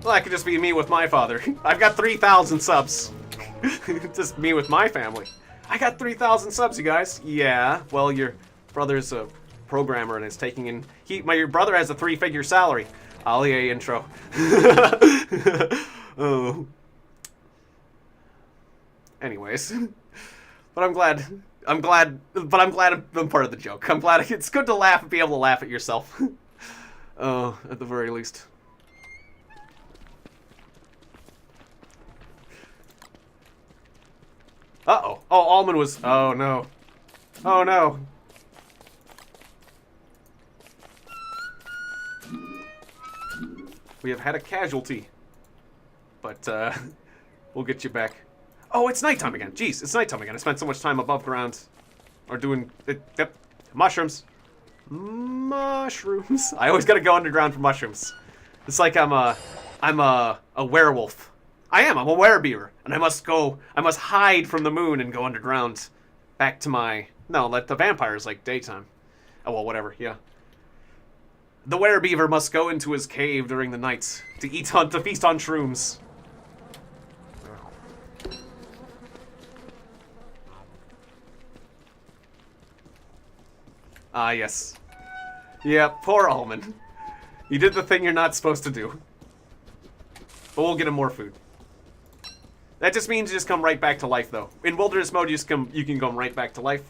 Well, that could just be me with my father. I've got 3,000 subs. Just me with my family. I got 3,000 subs, you guys. Yeah. Well, your brother's a programmer and is taking in. Your brother has a 3-figure salary. Ollie A intro. Oh. Anyways, but I'm glad I'm part of the joke. I'm glad it's good to laugh and be able to laugh at yourself. Oh, at the very least. Uh-oh. Oh, Almond was... Oh, no. Oh, no. We have had a casualty. But, we'll get you back. Oh, it's nighttime again. Jeez, it's nighttime again. I spent so much time above ground. Or doing... Yep. Mushrooms. Mushrooms. I always gotta go underground for mushrooms. It's like I'm a werewolf. I'm a werebeaver, and I must hide from the moon and go underground. Back to my... No, let the vampires, like, daytime. Oh, well, whatever, yeah. The werebeaver must go into his cave during the night to feast on shrooms. Ah, yes. Yeah, poor Almond. You did the thing you're not supposed to do. But we'll get him more food. That just means you just come right back to life, though. In wilderness mode, you can come right back to life.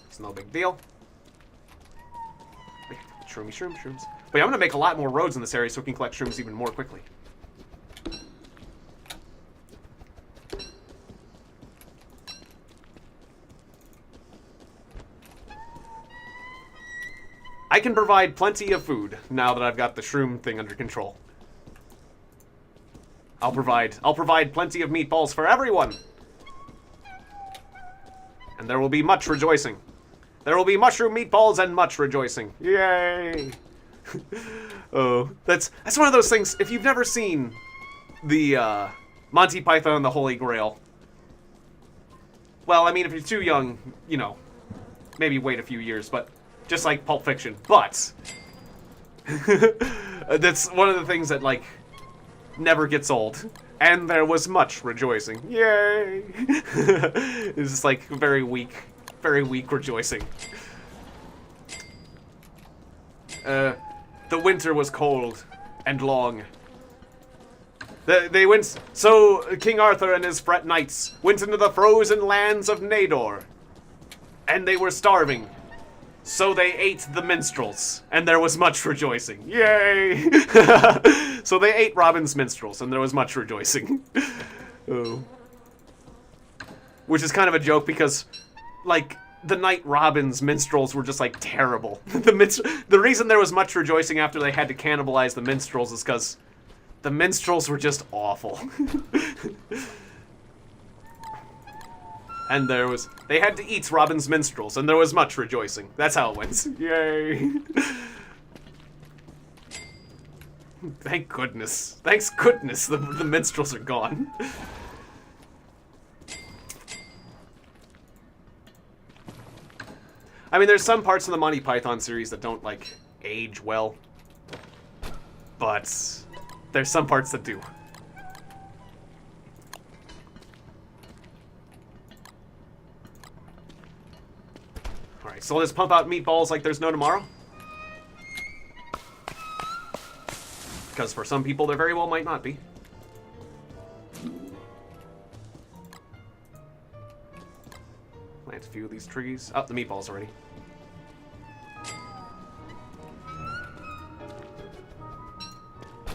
It's no big deal. Shrooms. But yeah, I'm gonna make a lot more roads in this area so we can collect shrooms even more quickly. I can provide plenty of food now that I've got the shroom thing under control. I'll provide plenty of meatballs for everyone. And there will be much rejoicing. There will be mushroom meatballs and much rejoicing. Yay! Oh, that's one of those things. If you've never seen the Monty Python and the Holy Grail, well, I mean, if you're too young, you know, maybe wait a few years, but just like Pulp Fiction. But that's one of the things that, like, never gets old. And there was much rejoicing. Yay! It's just like very weak rejoicing. The winter was cold and long. They went. So King Arthur and his knights went into the frozen lands of Nador, and they were starving. So they ate the minstrels, and there was much rejoicing. Yay! So they ate Robin's minstrels, and there was much rejoicing. Oh. Which is kind of a joke because, like, the Knight Robin's minstrels were just, like, terrible. The reason there was much rejoicing after they had to cannibalize the minstrels is because the minstrels were just awful. And they had to eat Robin's minstrels, and there was much rejoicing. That's how it went. Yay. Thank goodness. Thanks goodness the minstrels are gone. I mean, there's some parts of the Monty Python series that don't, like, age well. But there's some parts that do. Alright, so let's pump out meatballs like there's no tomorrow. Because for some people, there very well might not be. Plant a few of these trees. Oh, the meatballs already.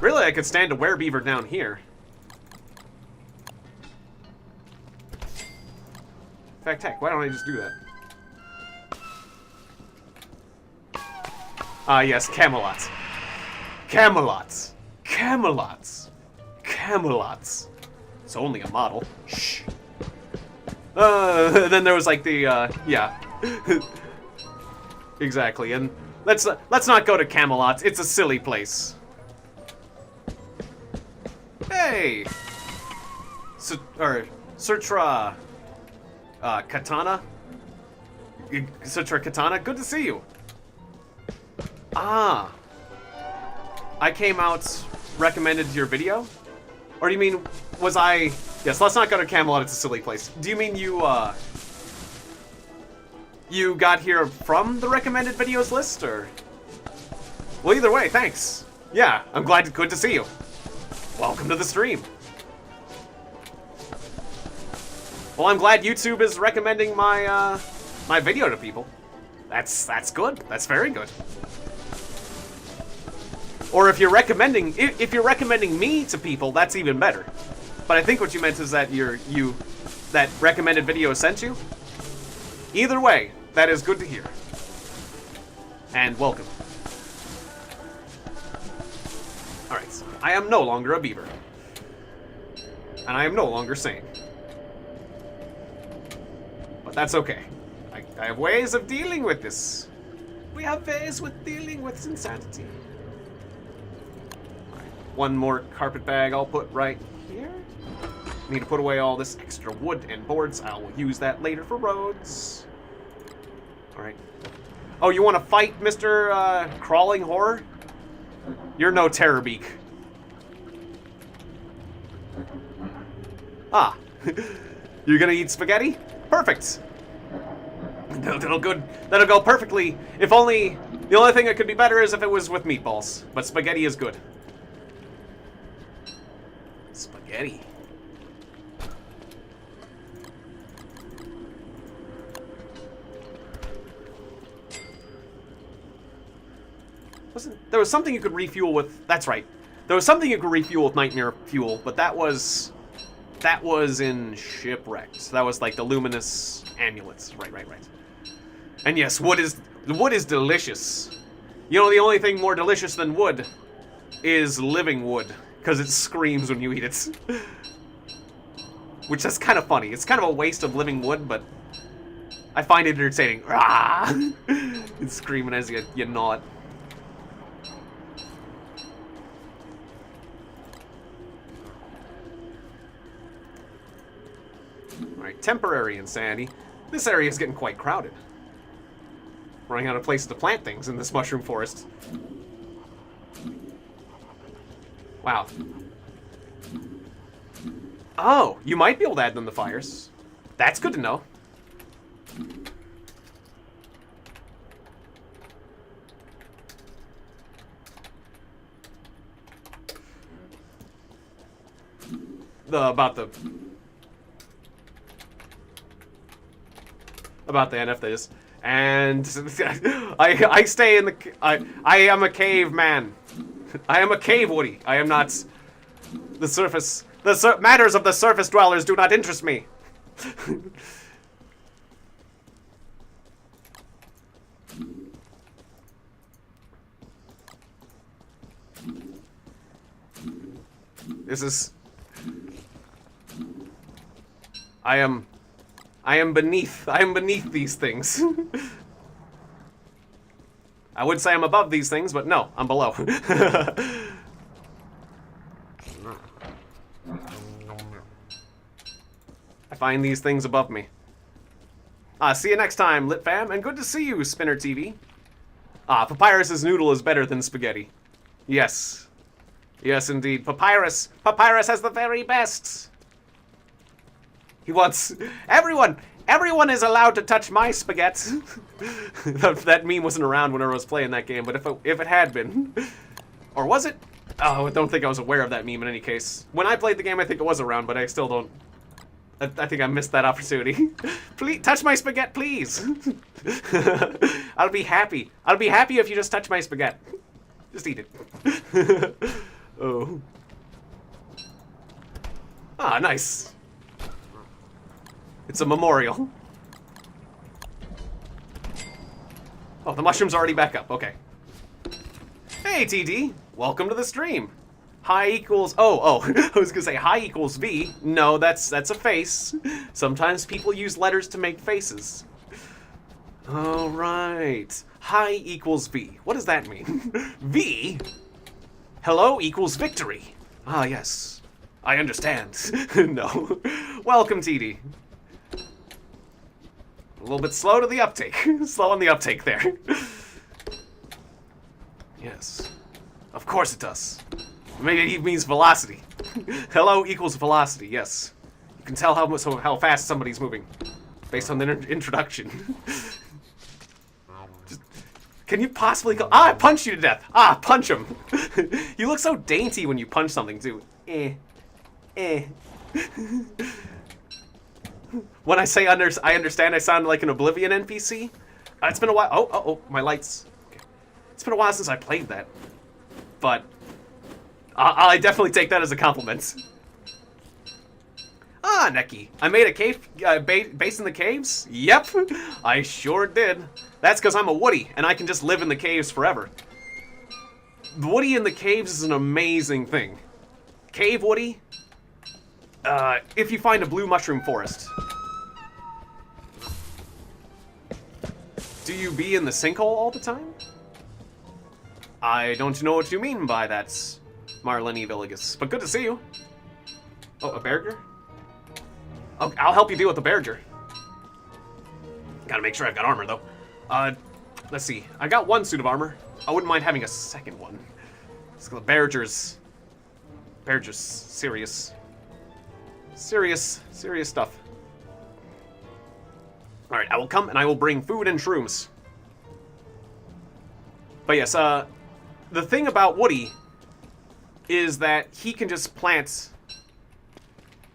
Really, I could stand a werebeaver down here. In fact, heck, why don't I just do that? Ah, yes, Camelot. Camelot. Camelot. Camelot. It's only a model. Shh. Then there was like the, yeah. Exactly, and let's not go to Camelot. It's a silly place. Hey! Sutra... Katana? Sutra Katana? Good to see you. Ah. I came out recommended your video? Or do you mean, was I... Yes, let's not go to Camelot, it's a silly place. Do you mean you, you got here from the recommended videos list, or...? Well, either way, thanks. Yeah, I'm good to see you. Welcome to the stream. Well, I'm glad YouTube is recommending my, my video to people. That's good. That's very good. Or if you're recommending me to people, that's even better. But I think what you meant is that that recommended video sent you. Either way, that is good to hear. And welcome. Alright, I am no longer a beaver. And I am no longer sane. But that's okay. I have ways of dealing with this. We have ways with dealing with insanity. Alright, one more carpet bag I'll put right here. Need to put away all this extra wood and boards. I will use that later for roads. Alright. Oh, you want to fight, Mr. Crawling Horror? You're no terror-beak. Ah. You're gonna eat spaghetti? Perfect. That'll go perfectly. If only... The only thing that could be better is if it was with meatballs. But spaghetti is good. Spaghetti. There was something you could refuel with... That's right. There was something you could refuel with Nightmare Fuel, but that was in Shipwrecked. That was like the luminous amulets. Right. And yes, wood is delicious. You know, the only thing more delicious than wood is living wood, because it screams when you eat it. Which is kind of funny. It's kind of a waste of living wood, but I find it entertaining. Rah! It's screaming as you gnaw it. Alright, temporary insanity. This area is getting quite crowded. Running out of places to plant things in this mushroom forest. Wow. Oh, you might be able to add them to fires. That's good to know. About the NFTs. And I stay in the... I am a caveman. I am a cave Woody. I am not the surface... matters of the surface dwellers do not interest me. This is... I am beneath these things. I would say I'm above these things, but no, I'm below. I find these things above me. See you next time, Lit Fam, and good to see you, Spinner TV. Papyrus's noodle is better than spaghetti. Yes. Yes, indeed. Papyrus has the very best. He wants... Everyone is allowed to touch my spaghetti. That meme wasn't around whenever I was playing that game, but if it had been... Or was it? Oh, I don't think I was aware of that meme in any case. When I played the game, I think it was around, but I still don't... I think I missed that opportunity. Please, touch my spaghetti, please. I'll be happy. I'll be happy if you just touch my spaghetti. Just eat it. Oh. Nice. It's a memorial. Oh, the mushroom's already back up. Okay. Hey, TD. Welcome to the stream. Hi equals... Oh. I was gonna say hi equals V. No, that's a face. Sometimes people use letters to make faces. All right. Hi equals V. What does that mean? V? Hello equals victory. Yes. I understand. No. Welcome, TD. A little bit slow to the uptake. Slow on the uptake there. Yes. Of course it does. Maybe it means velocity. Hello equals velocity, yes. You can tell how fast somebody's moving. Based on the introduction. Can you possibly go... I punched you to death. Punch him. You look so dainty when you punch something, too. When I say I understand, I sound like an Oblivion NPC. It's been a while. Oh, my lights. Okay. It's been a while since I played that. But I definitely take that as a compliment. Neki. I made a cave base in the caves? Yep, I sure did. That's because I'm a Woody, and I can just live in the caves forever. Woody in the caves is an amazing thing. Cave Woody? If you find a blue mushroom forest. Do you be in the sinkhole all the time? I don't know what you mean by that, Marlene Villigus, but good to see you. Oh, a Berger? Oh, I'll help you deal with the Berger. Gotta make sure I've got armor, though. Let's see. I got one suit of armor. I wouldn't mind having a second one. The Berger's serious. Serious stuff. Alright, I will come and I will bring food and shrooms. But yes, the thing about Woody is that he can just plant...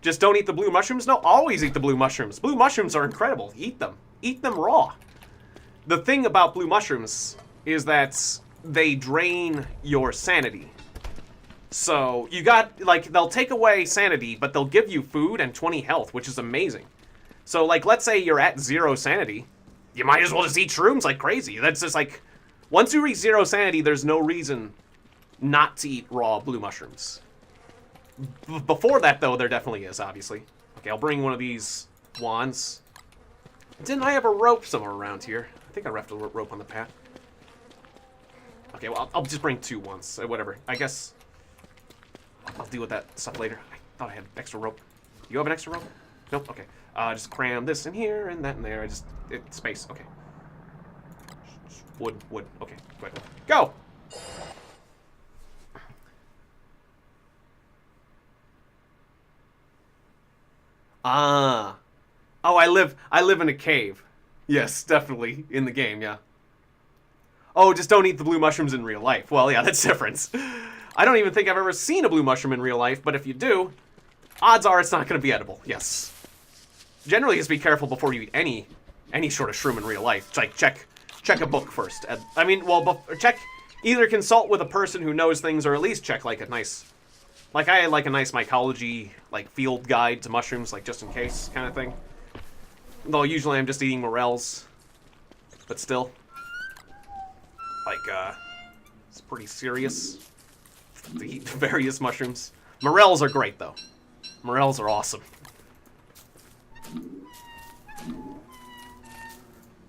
Just don't eat the blue mushrooms? No, always eat the blue mushrooms. Blue mushrooms are incredible. Eat them. Eat them raw. The thing about blue mushrooms is that they drain your sanity. So, you got, like, they'll take away sanity, but they'll give you food and 20 health, which is amazing. So, like, let's say you're at 0 sanity. You might as well just eat shrooms like crazy. That's just, like, once you reach 0 sanity, there's no reason not to eat raw blue mushrooms. Before that, though, there definitely is, obviously. Okay, I'll bring one of these wands. Didn't I have a rope somewhere around here? I think I left a rope on the path. Okay, well, I'll just bring 2 wands. Whatever. I guess I'll deal with that stuff later. I thought I had extra rope. You have an extra rope? Nope, okay. Just cram this in here and that in there. Space, okay. Wood. Okay, good. Go! Ah. Oh, I live in a cave. Yes, definitely. In the game, yeah. Oh, just don't eat the blue mushrooms in real life. Well, yeah, that's different. I don't even think I've ever seen a blue mushroom in real life, but if you do, odds are it's not going to be edible. Yes. Generally, just be careful before you eat any sort of shroom in real life. Like, check a book first. I mean, well, check, either consult with a person who knows things, or at least check, like, a nice, like, I had, like, a nice mycology, like, field guide to mushrooms, like, just in case kind of thing. Though usually I'm just eating morels. But still. Like, it's pretty serious to eat various mushrooms. Morels are great, though. Morels are awesome.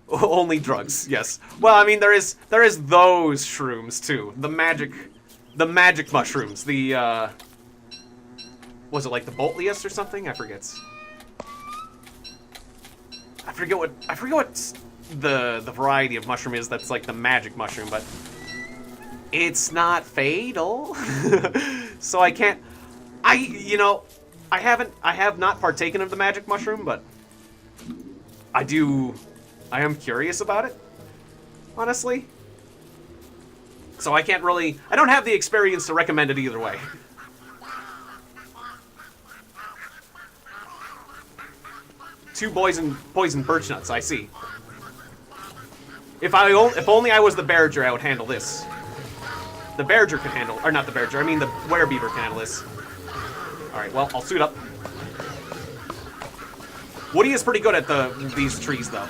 Only drugs, yes. Well, I mean, there is those shrooms too. The magic mushrooms. The was it like the Boltlius or something? I forget. I forget what the variety of mushroom is that's like the magic mushroom, but it's not fatal. So I can't. I have not partaken of the magic mushroom, but I am curious about it, honestly. So I don't have the experience to recommend it either way. Two poison birch nuts, I see. If only I was the Bearger, I would handle this. The Bearger can handle, or not the Bearger, I mean the Werebeaver can handle this. Alright, well, I'll suit up. Woody is pretty good at these trees, though.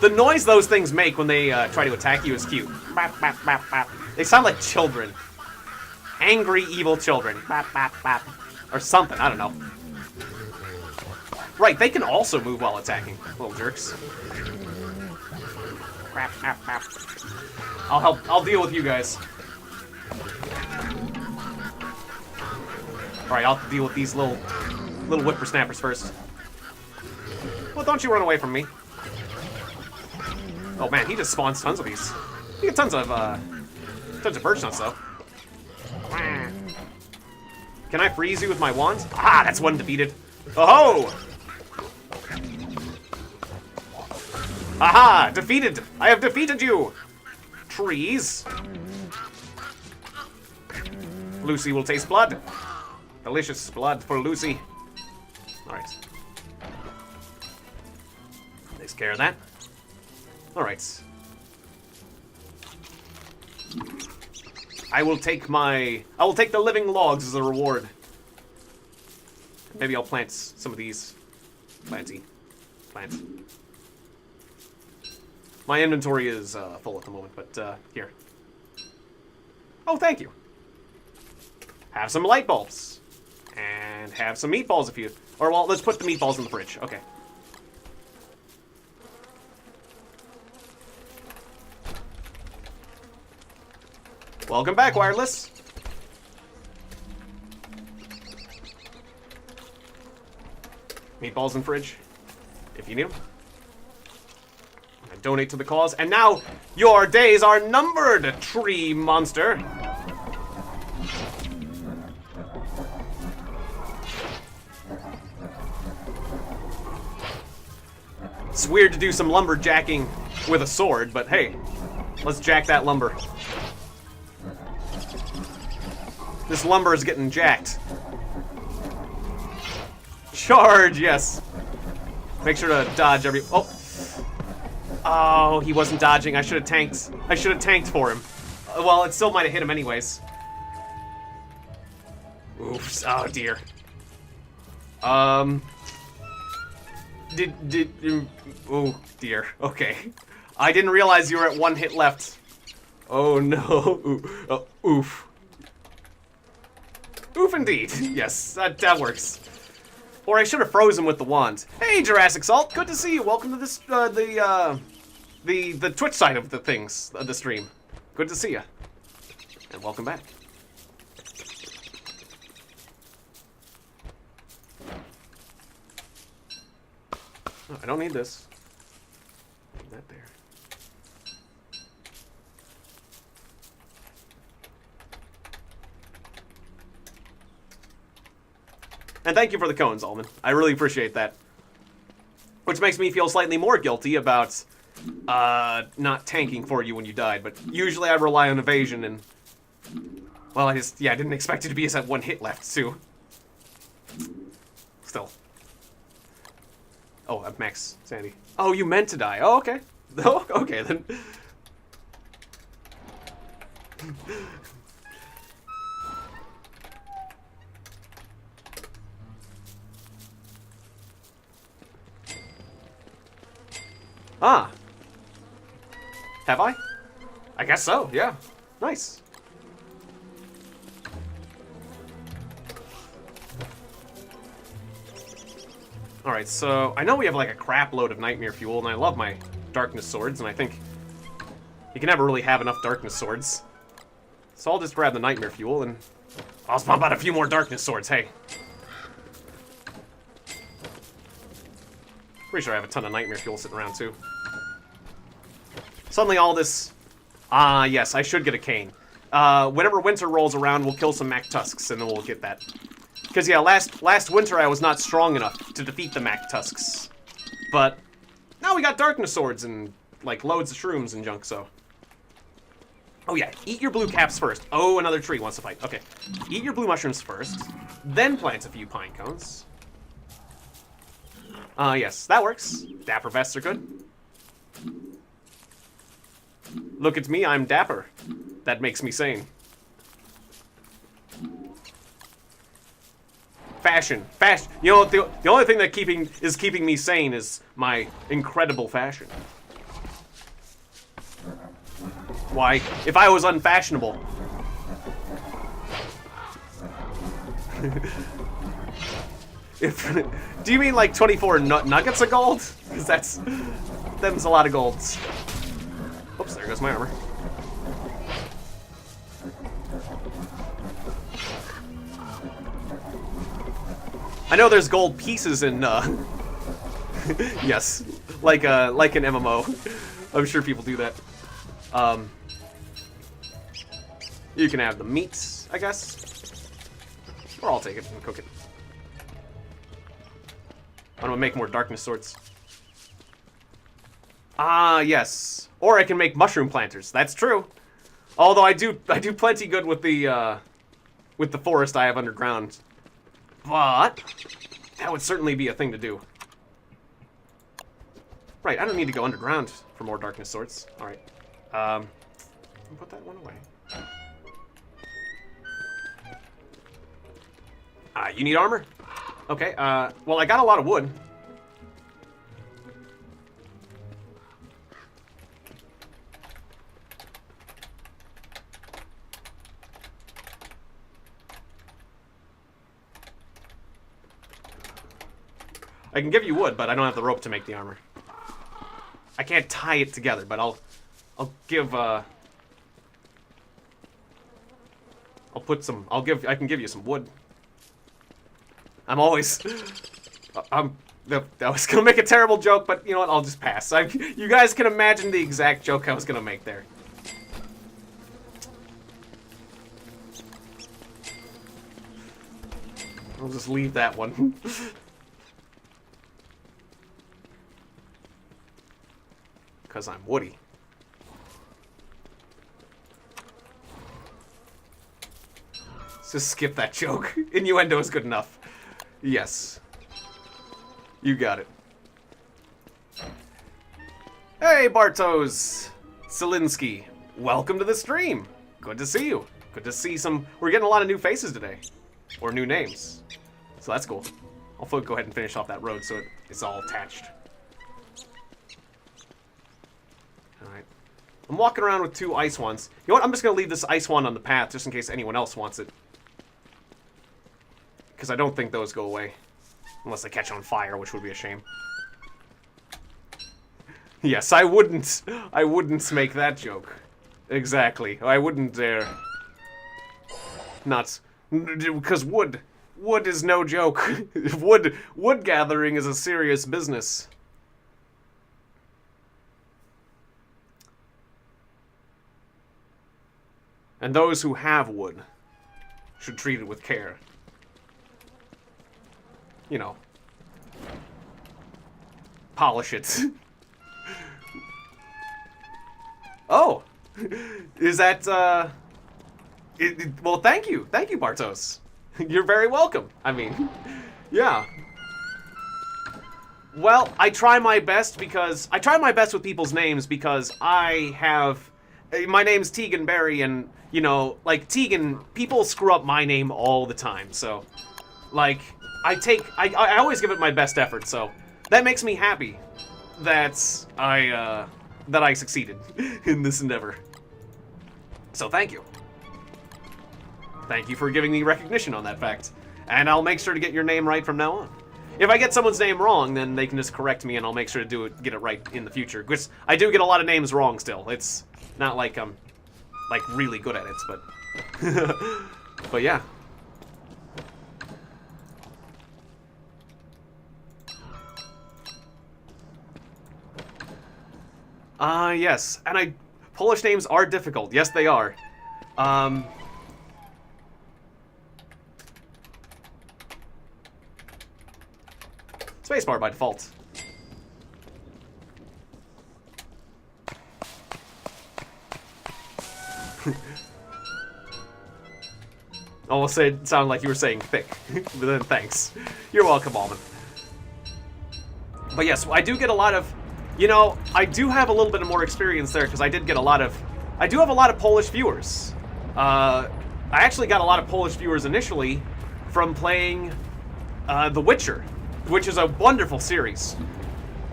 The noise those things make when they try to attack you is cute. Bap, bap, bap, bap. They sound like children. Angry, evil children. Bap, bap, bap. Or something, I don't know. Right, they can also move while attacking. Little jerks. Bap, bap, bap. I'll deal with you guys. Alright, I'll deal with these little whippersnappers first. Well, don't you run away from me. Oh man, he just spawns tons of these. You get tons of birch nuts, though. Can I freeze you with my wand? Ah, that's one defeated. Oh-ho! Aha! Defeated! I have defeated you! Trees. Lucy will taste blood. Delicious blood for Lucy. Alright. Takes care of that. Alright. I will take the living logs as a reward. Maybe I'll plant some of these. Plant. My inventory is full at the moment, but here. Oh, thank you. Have some light bulbs. And have some meatballs if you... Or, well, let's put the meatballs in the fridge. Okay. Welcome back, Wireless. Meatballs in fridge, if you need them. And donate to the cause. And now, your days are numbered, tree monster. It's weird to do some lumberjacking with a sword, but hey, let's jack that lumber. This lumber is getting jacked. Charge, yes. Make sure to dodge every... Oh. Oh, he wasn't dodging. I should have tanked. I should have tanked for him. Well, it still might have hit him anyways. Oops. Oh, dear. Oh, dear. Okay. I didn't realize you were at one hit left. Oh, no. Ooh. Oh, oof. Oof, indeed. Yes, that works. Or I should have frozen with the wand. Hey, Jurassic Salt. Good to see you. Welcome to this, the Twitch side of the things, the stream. Good to see you. And welcome back. Oh, I don't need this. Leave that there. And thank you for the cones, Alman. I really appreciate that. Which makes me feel slightly more guilty about not tanking for you when you died. But usually I rely on evasion and... Well, I didn't expect it to be as at one hit left, too. Still. Oh, I'm Max Sandy. Oh, you meant to die. Oh, okay. Oh, okay, then. Ah. Have I? I guess so, yeah. Nice. Alright, so I know we have like a crap load of nightmare fuel, and I love my darkness swords, and I think you can never really have enough darkness swords. So I'll just grab the nightmare fuel, and I'll just pump out a few more darkness swords, hey. Pretty sure I have a ton of nightmare fuel sitting around, too. Suddenly all this... Ah, yes, I should get a cane. Whenever winter rolls around, we'll kill some Mac Tusks, and then we'll get that. Because, yeah, last winter I was not strong enough to defeat the Mac Tusks. But now we got darkness swords and, like, loads of shrooms and junk, so... Oh, yeah, eat your blue caps first. Oh, another tree wants to fight. Okay. Eat your blue mushrooms first, then plant a few pine cones. Yes, that works. Dapper vests are good. Look at me, I'm dapper. That makes me sane. Fashion. Fashion. You know, the only thing that is keeping me sane is my incredible fashion. Why? If I was unfashionable... Do you mean like 24 nuggets of gold? Because them's a lot of golds. Oops, there goes my armor. I know there's gold pieces in, yes, like an MMO. I'm sure people do that. You can have the meats, I guess. Or I'll take it and cook it. I'm gonna make more darkness swords. Ah, yes. Or I can make mushroom planters. That's true. Although I do plenty good with the forest I have underground. But that would certainly be a thing to do. Right, I don't need to go underground for more darkness swords. All right. Put that one away. You need armor? Okay, well, I got a lot of wood. I can give you wood, but I don't have the rope to make the armor. I can't tie it together, but I'll give, I can give you some wood. I'm always... I was gonna make a terrible joke, but you know what? I'll just pass. You guys can imagine the exact joke I was gonna make there. I'll just leave that one. Because I'm Woody. Let's just skip that joke. Innuendo is good enough. Yes. You got it. Hey, Bartosz Zielinski. Welcome to the stream. Good to see you. Good to see some... We're getting a lot of new faces today. Or new names. So that's cool. I'll go ahead and finish off that road so it's all attached. Alright. I'm walking around with 2 ice ones. You know what? I'm just going to leave this ice one on the path just in case anyone else wants it. Because I don't think those go away. Unless they catch on fire, which would be a shame. Yes, I wouldn't make that joke. Exactly. I wouldn't dare. Not... Because wood is no joke. Wood gathering is a serious business. And those who have wood should treat it with care. you know, polish it. Oh, is that, well, thank you, Bartos. You're very welcome. I mean, yeah. Well, I try my best with people's names because I have, my name's Tiegon Berry, and, you know, like, Tiegon, people screw up my name all the time, so, like, I always give it my best effort, so that makes me happy that I succeeded in this endeavor. So thank you. Thank you for giving me recognition on that fact. And I'll make sure to get your name right from now on. If I get someone's name wrong, then they can just correct me and I'll make sure to get it right in the future. Because I do get a lot of names wrong still. It's not like I'm, like, really good at it, but... but yeah. Yes. And Polish names are difficult. Yes, they are. Spacebar by default. Almost sounded like you were saying thick, but then thanks. You're welcome, Almond. But yes, I do get a lot of, you know, I do have a little bit of more experience there because I do have a lot of Polish viewers. I actually got a lot of Polish viewers initially from playing The Witcher, which is a wonderful series.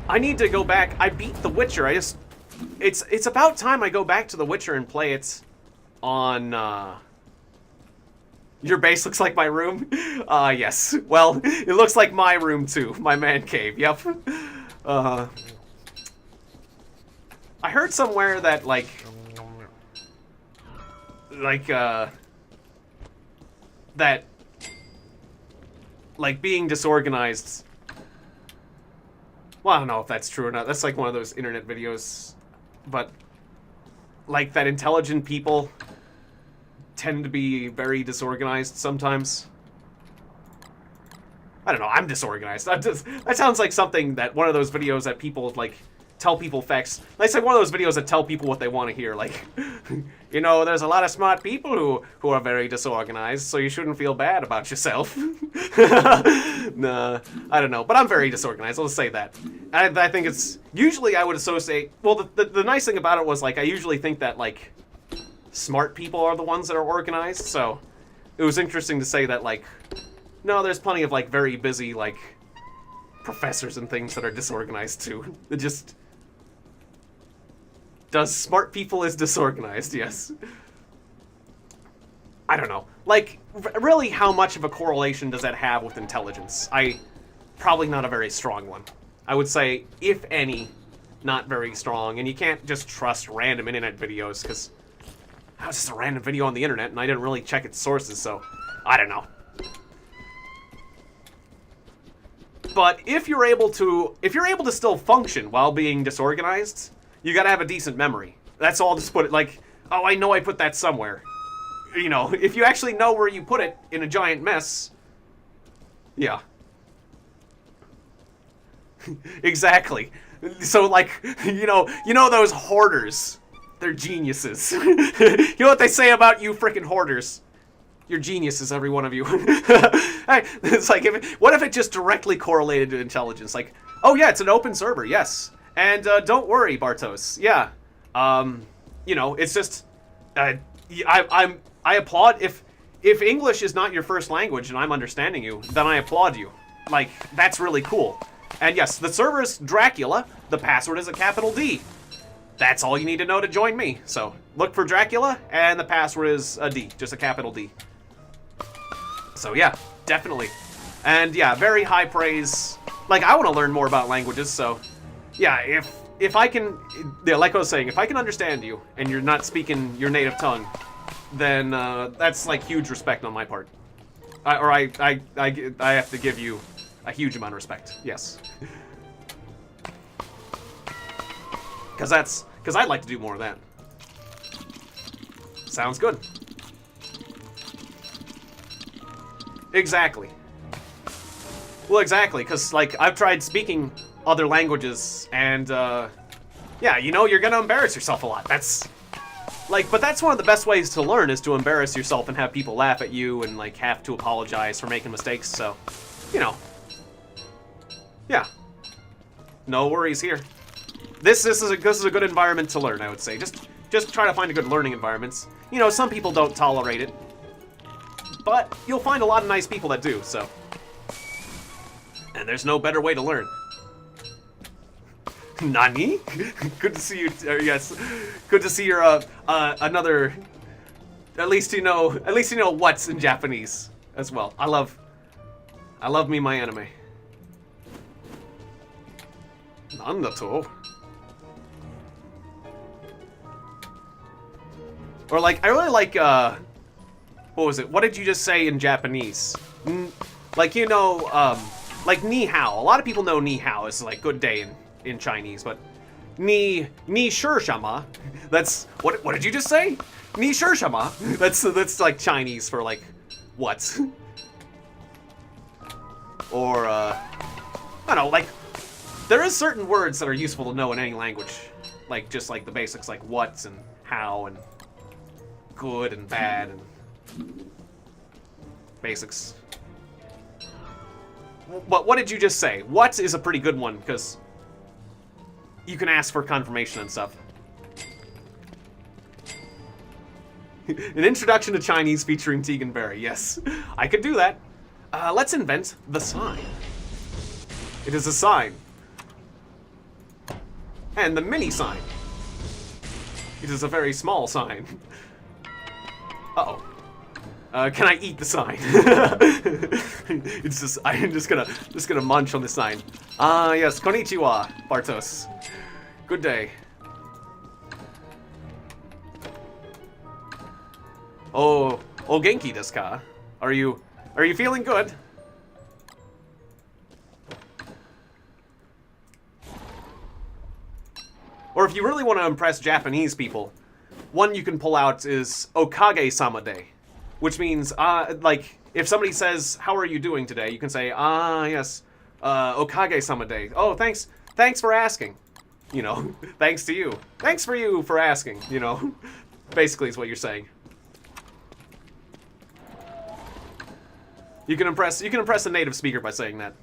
I need to go back. I beat The Witcher. It's about time I go back to The Witcher and play it on, Your base looks like my room? Yes. Well, it looks like my room too. My man cave. Yep. I heard somewhere that, being disorganized. Well, I don't know if that's true or not. That's like one of those internet videos. But, like, that intelligent people tend to be very disorganized sometimes. I don't know, I'm disorganized. That sounds like something that one of those videos that people, like, tell people facts. It's like one of those videos that tell people what they want to hear. Like, you know, there's a lot of smart people who are very disorganized, so you shouldn't feel bad about yourself. Nah, I don't know. But I'm very disorganized, let's say that. I think it's... Usually I would associate... Well, the nice thing about it was, like, I usually think that, like, smart people are the ones that are organized, so it was interesting to say that, like, no, there's plenty of, like, very busy, like, professors and things that are disorganized, too. It just... Does smart people is disorganized, yes. I don't know. Like, really, how much of a correlation does that have with intelligence? Probably not a very strong one. I would say, if any, not very strong. And you can't just trust random internet videos, because that was just a random video on the internet, and I didn't really check its sources, so I don't know. But if you're able to still function while being disorganized, you gotta have a decent memory. That's all. Just put it like, oh, I know I put that somewhere. You know, if you actually know where you put it in a giant mess, yeah. Exactly. So, like, you know those hoarders. They're geniuses. You know what they say about you frickin' hoarders? You're geniuses, every one of you. It's like, what if it just directly correlated to intelligence? Like, oh yeah, it's an open server, yes. And don't worry, Bartos. Yeah. You know, it's just, I applaud if English is not your first language and I'm understanding you, then I applaud you. Like, that's really cool. And yes, the server is Dracula. The password is a capital D. That's all you need to know to join me. So, look for Dracula, and the password is a D, just a capital D. So yeah, definitely. And yeah, very high praise. Like, I want to learn more about languages, so yeah, if I can, yeah, like I was saying, if I can understand you, and you're not speaking your native tongue, then that's like huge respect on my part. I have to give you a huge amount of respect, yes. Because I'd like to do more of that. Sounds good. Exactly. Well, exactly, because, like, I've tried speaking other languages, and, yeah, you know, you're gonna embarrass yourself a lot. That's, like, but that's one of the best ways to learn, is to embarrass yourself and have people laugh at you and, like, have to apologize for making mistakes, so, you know. Yeah. No worries here. This is a good environment to learn, I would say. Just try to find a good learning environment. You know, some people don't tolerate it, but you'll find a lot of nice people that do, so. And there's no better way to learn. Nani? Good to see you. Yes, good to see your another. At least you know what's in Japanese as well. I love me my anime. Nandato. Or like, I really like what was it? What did you just say in Japanese? Like, you know, like ni hao. A lot of people know ni hao is like good day in Chinese, but ni shishama. That's what did you just say? Ni shishama. That's like Chinese for like what? Or I don't know, like there is certain words that are useful to know in any language. Like just like the basics, like what and how and good and bad and basics. But what did you just say? What is a pretty good one, because you can ask for confirmation and stuff. An introduction to Chinese featuring Tiegon Berry. Yes, I could do that. Let's invent the sign. It is a sign. And the mini sign. It is a very small sign. Uh-oh. Can I eat the sign? It's just, I'm just gonna munch on the sign. Ah, yes, konnichiwa, Bartos. Good day. Oh, genki desu ka? Are you feeling good? Or if you really want to impress Japanese people, one you can pull out is Okage-sama Day, which means, like, if somebody says, "How are you doing today?" you can say, "Ah, yes, Okage-sama Day. Oh, thanks for asking." You know, thanks to you. Thanks for you for asking, you know. Basically is what you're saying. You can impress a native speaker by saying that.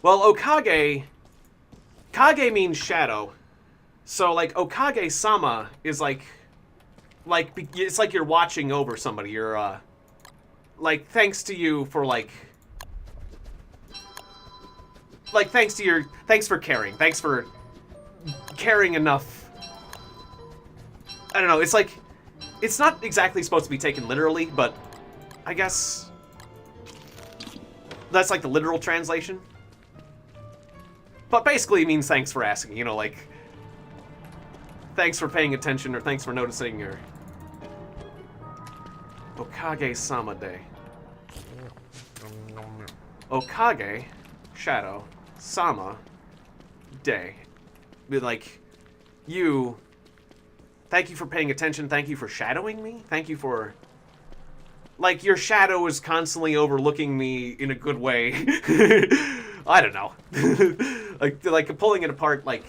Well, Kage means shadow. So like Okage-sama is like it's like you're watching over somebody. You're like thanks to you for thanks for caring. Thanks for caring enough. I don't know, it's like it's not exactly supposed to be taken literally, but I guess that's like the literal translation. But basically it means thanks for asking, you know, like thanks for paying attention or thanks for noticing or Okage-sama Day. Okage, shadow, Sama, day. Be like, you, thank you for paying attention, thank you for shadowing me, thank you for, like, your shadow is constantly overlooking me in a good way. I don't know. like pulling it apart, like,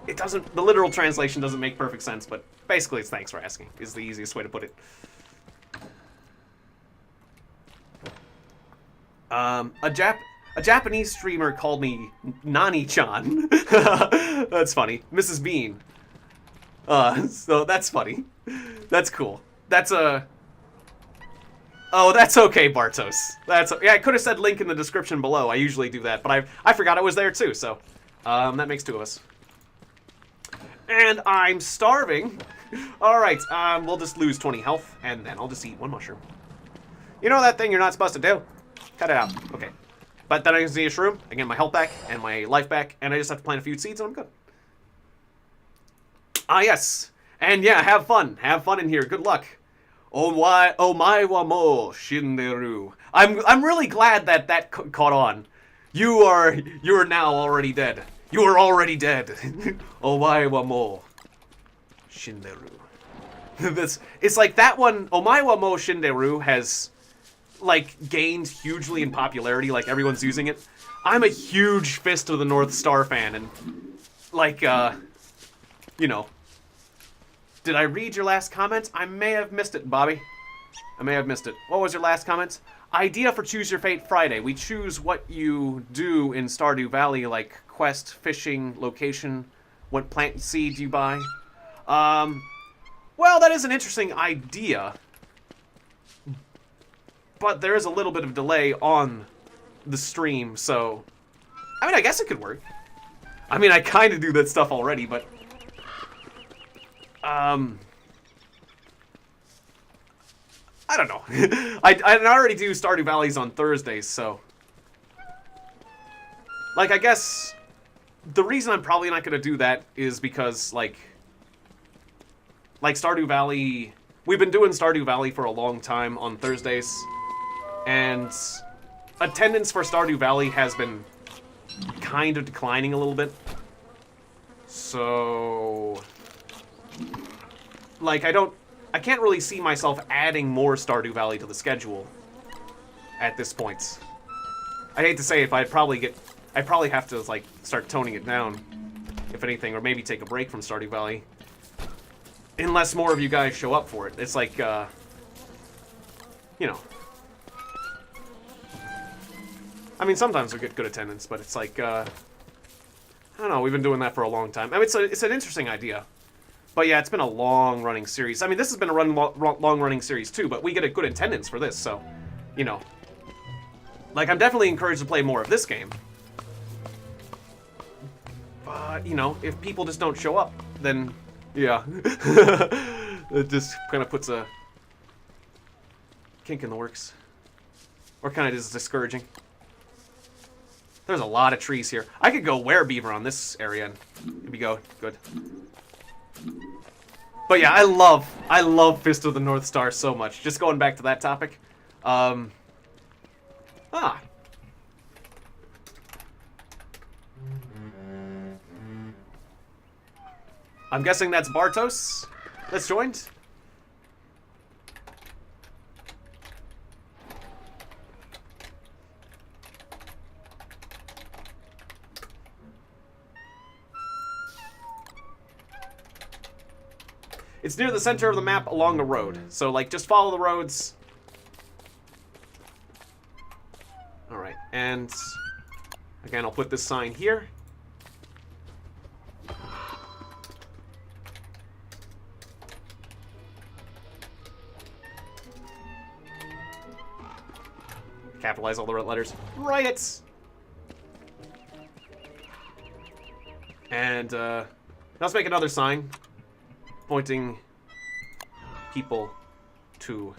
it doesn't, the literal translation doesn't make perfect sense, but basically it's thanks for asking, is the easiest way to put it. A Japanese streamer called me Nani-chan. That's funny. Mrs. Bean. So that's funny. That's cool. That's a... Oh, that's okay, Bartos. Yeah, I could have said link in the description below. I usually do that, but I forgot I was there too, so... that makes two of us. And I'm starving. Alright, we'll just lose 20 health, and then I'll just eat one mushroom. You know that thing you're not supposed to do? Cut it out. Okay. But then I can see a shroom, I get my health back, and my life back, and I just have to plant a few seeds, and I'm good. Ah, yes. And yeah, have fun. Have fun in here. Good luck. Omae wa mo shinderu. I'm really glad that caught on. You are now already dead. You are already dead. Omae wa mo shinderu. It's like that one, Omae wa mo shinderu has like, gained hugely in popularity, like, everyone's using it. I'm a huge Fist of the North Star fan, and, like, you know. Did I read your last comment? I may have missed it, Bobby. I may have missed it. What was your last comment? Idea for Choose Your Fate Friday. We choose what you do in Stardew Valley, like quest, fishing, location, what plant seed you buy. Well, that is an interesting idea. But there is a little bit of delay on the stream, so... I mean, I guess it could work. I mean, I kind of do that stuff already, but... I don't know. I already do Stardew Valleys on Thursdays, so... Like, I guess... The reason I'm probably not going to do that is because, like... Like, Stardew Valley... We've been doing Stardew Valley for a long time on Thursdays. And... attendance for Stardew Valley has been... kind of declining a little bit. So... Like, I can't really see myself adding more Stardew Valley to the schedule at this point. I hate to say it, but I'd probably have to, like, start toning it down, if anything, or maybe take a break from Stardew Valley. Unless more of you guys show up for it. It's like, you know. I mean, sometimes we get good attendance, but it's like, I don't know, we've been doing that for a long time. I mean, it's an interesting idea. But yeah, it's been a long-running series. I mean, this has been a long-running series too, but we get a good attendance for this, so, you know. Like, I'm definitely encouraged to play more of this game. But, you know, if people just don't show up, then, yeah. It just kind of puts a kink in the works. Or kind of is discouraging. There's a lot of trees here. I could go werebeaver on this area, and here we go. Good. But yeah, I love Fist of the North Star so much. Just going back to that topic. I'm guessing that's Bartos that's joined. It's near the center of the map along the road. So, like, just follow the roads. Alright, and... Again, I'll put this sign here. Capitalize all the letters. Riots! And, let's make another sign. Pointing people to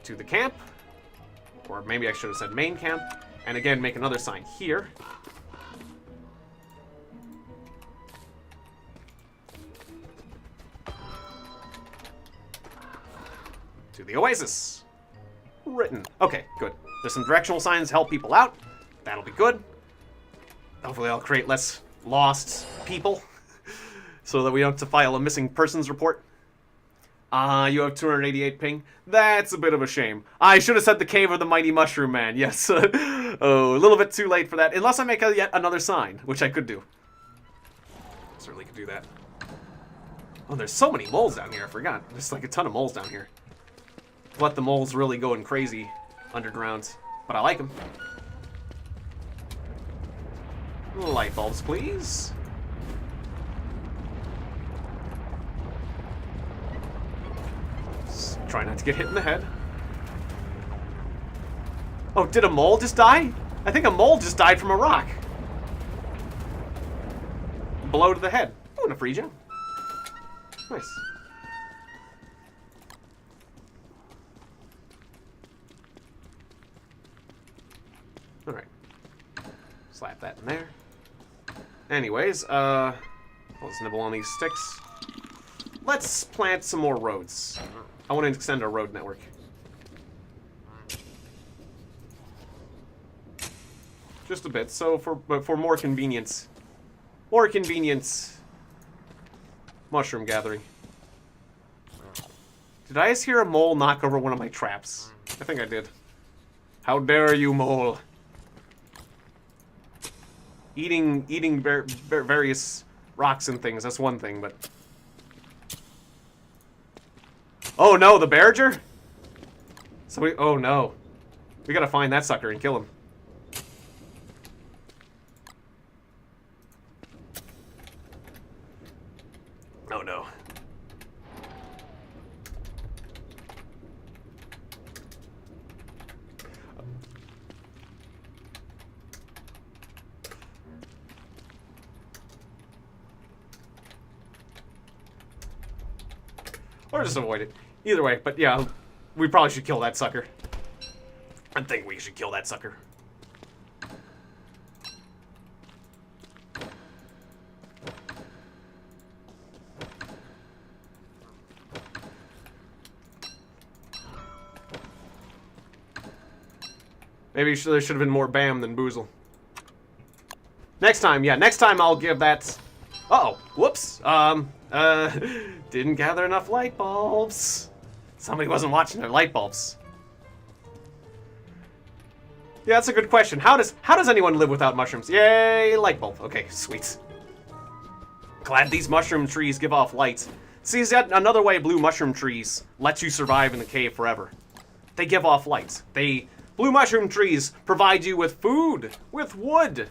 the camp, or maybe I should have said main camp, and again make another sign here. To the oasis. Written. Okay, good. There's some directional signs to help people out. That'll be good. Hopefully I'll create less lost people so that we don't have to file a missing persons report. You have 288 ping. That's a bit of a shame. I should have said the Cave of the Mighty Mushroom Man. Yes. Oh, a little bit too late for that. Unless I make yet another sign, which I could do. Certainly could do that. Oh, there's so many moles down here. I forgot. There's like a ton of moles down here. Let the moles really going crazy underground. But I like them. Light bulbs, please. Just try not to get hit in the head. Oh, did a mole just die? I think a mole just died from a rock. Blow to the head. Oh, and a free gem. Nice. Alright. Slap that in there. Anyways, let's nibble on these sticks. Let's plant some more roads. I want to extend our road network. Just a bit, so for more convenience. More convenience. mushroom gathering. Did I just hear a mole knock over one of my traps? I think I did. How dare you, mole? Eating various rocks and things, that's one thing, but... Oh no, the Barriger? Oh no. We gotta find that sucker and kill him. Oh no. Or just avoid it. Either way, but yeah, we probably should kill that sucker. I think we should kill that sucker. Maybe there should have been more Bam than Boozle. Next time, yeah, next time I'll give that... Uh-oh, whoops. Didn't gather enough light bulbs. Somebody wasn't watching their light bulbs. Yeah, that's a good question. How does anyone live without mushrooms? Yay, light bulb. Okay, sweet. Glad these mushroom trees give off light. See, is that another way blue mushroom trees let you survive in the cave forever? They give off light. Blue mushroom trees provide you with food, with wood,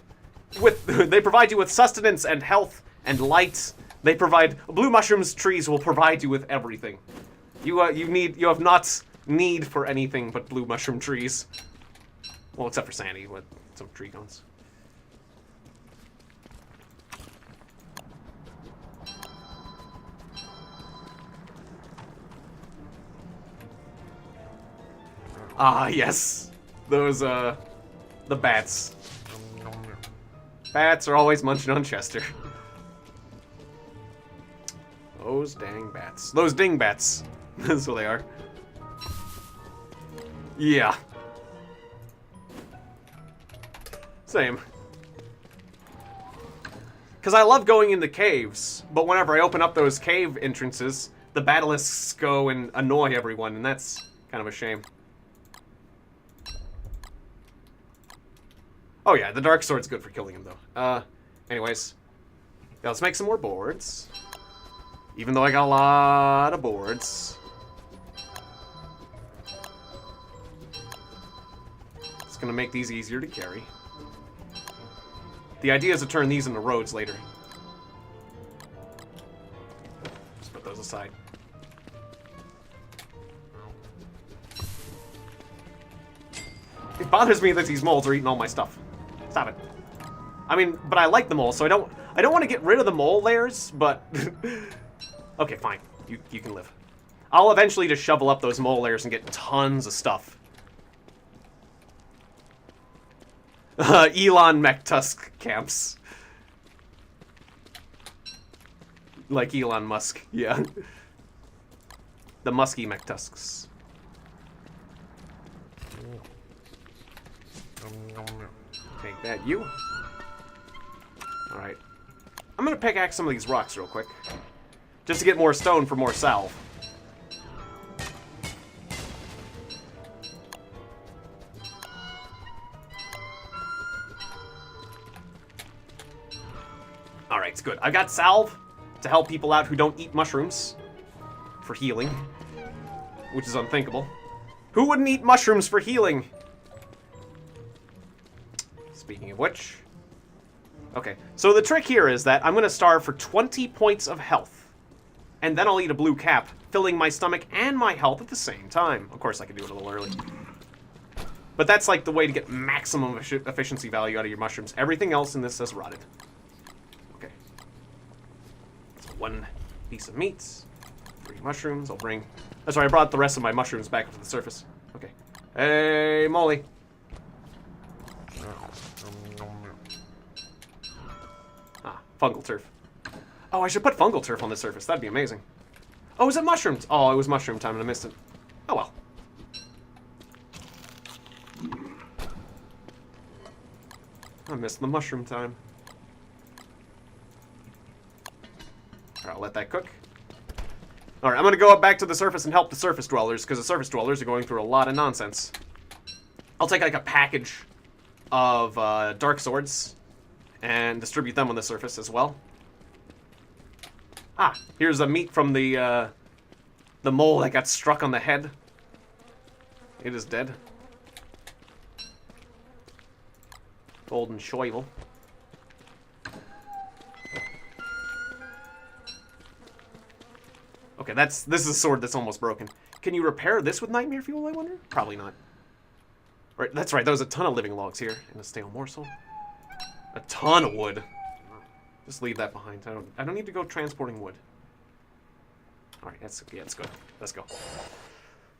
they provide you with sustenance and health and light. Blue mushrooms trees will provide you with everything. You have not need for anything but blue mushroom trees. Well, except for Sandy with some tree cones. Ah, yes. Those, the bats. Bats are always munching on Chester. Those dang bats. Those ding bats. That's what they are. Yeah. Same. Because I love going into caves, but whenever I open up those cave entrances, the basilisks go and annoy everyone, and that's kind of a shame. Oh yeah, the dark sword's good for killing him, though. Anyways. Yeah, let's make some more boards. Even though I got a lot of boards. It's gonna make these easier to carry. The idea is to turn these into roads later. Just put those aside. It bothers me that these moles are eating all my stuff. Stop it. I mean, but I like the mole, so I don't want to get rid of the mole layers, but... Okay, fine. You can live. I'll eventually just shovel up those mole layers and get tons of stuff. Elon McTusk camps. Like Elon Musk, yeah. The musky McTusks. Take that, you. Alright. I'm gonna pickaxe some of these rocks real quick. Just to get more stone for more salve. Alright, it's good. I've got salve to help people out who don't eat mushrooms for healing, which is unthinkable. Who wouldn't eat mushrooms for healing? Speaking of which... Okay, so the trick here is that I'm going to starve for 20 points of health. And then I'll eat a blue cap, filling my stomach and my health at the same time. Of course, I can do it a little early. But that's like the way to get maximum efficiency value out of your mushrooms. Everything else in this says rotted. Okay. So 1 piece of meat, 3 mushrooms. I'll bring... That's right, I brought the rest of my mushrooms back up to the surface. Okay. Hey, Molly. Ah, fungal turf. Oh, I should put fungal turf on the surface. That'd be amazing. Oh, is it mushrooms? Oh, it was mushroom time and I missed it. Oh, well. I missed the mushroom time. Alright, I'll let that cook. Alright, I'm gonna go up back to the surface and help the surface dwellers, because the surface dwellers are going through a lot of nonsense. I'll take like a package of dark swords and distribute them on the surface as well. Ah, here's the meat from the mole that got struck on the head. It is dead. Golden shovel. Okay, this is a sword that's almost broken. Can you repair this with nightmare fuel, I wonder? Probably not. Right, that's right, there was a ton of living logs here. And a stale morsel. A ton of wood. Just leave that behind. I don't need to go transporting wood. Alright, that's good. Let's go.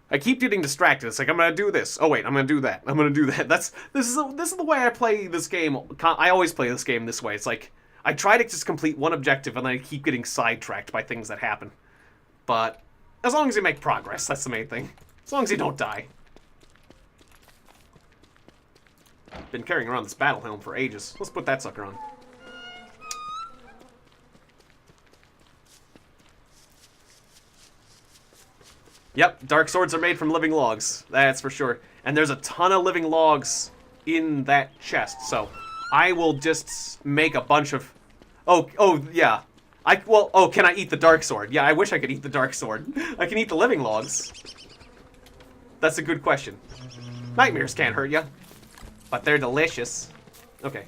I keep getting distracted. It's like, I'm gonna do this. Oh wait, I'm gonna do that. I'm gonna do that. This is the way I play this game. I always play this game this way. It's like, I try to just complete one objective and then I keep getting sidetracked by things that happen. But as long as you make progress, that's the main thing. As long as you don't die. Been carrying around this battle helm for ages. Let's put that sucker on. Yep, dark swords are made from living logs. That's for sure. And there's a ton of living logs in that chest, so I will just make a bunch of... Oh, yeah. Can I eat the dark sword? Yeah, I wish I could eat the dark sword. I can eat the living logs. That's a good question. Nightmares can't hurt you, but they're delicious. Okay.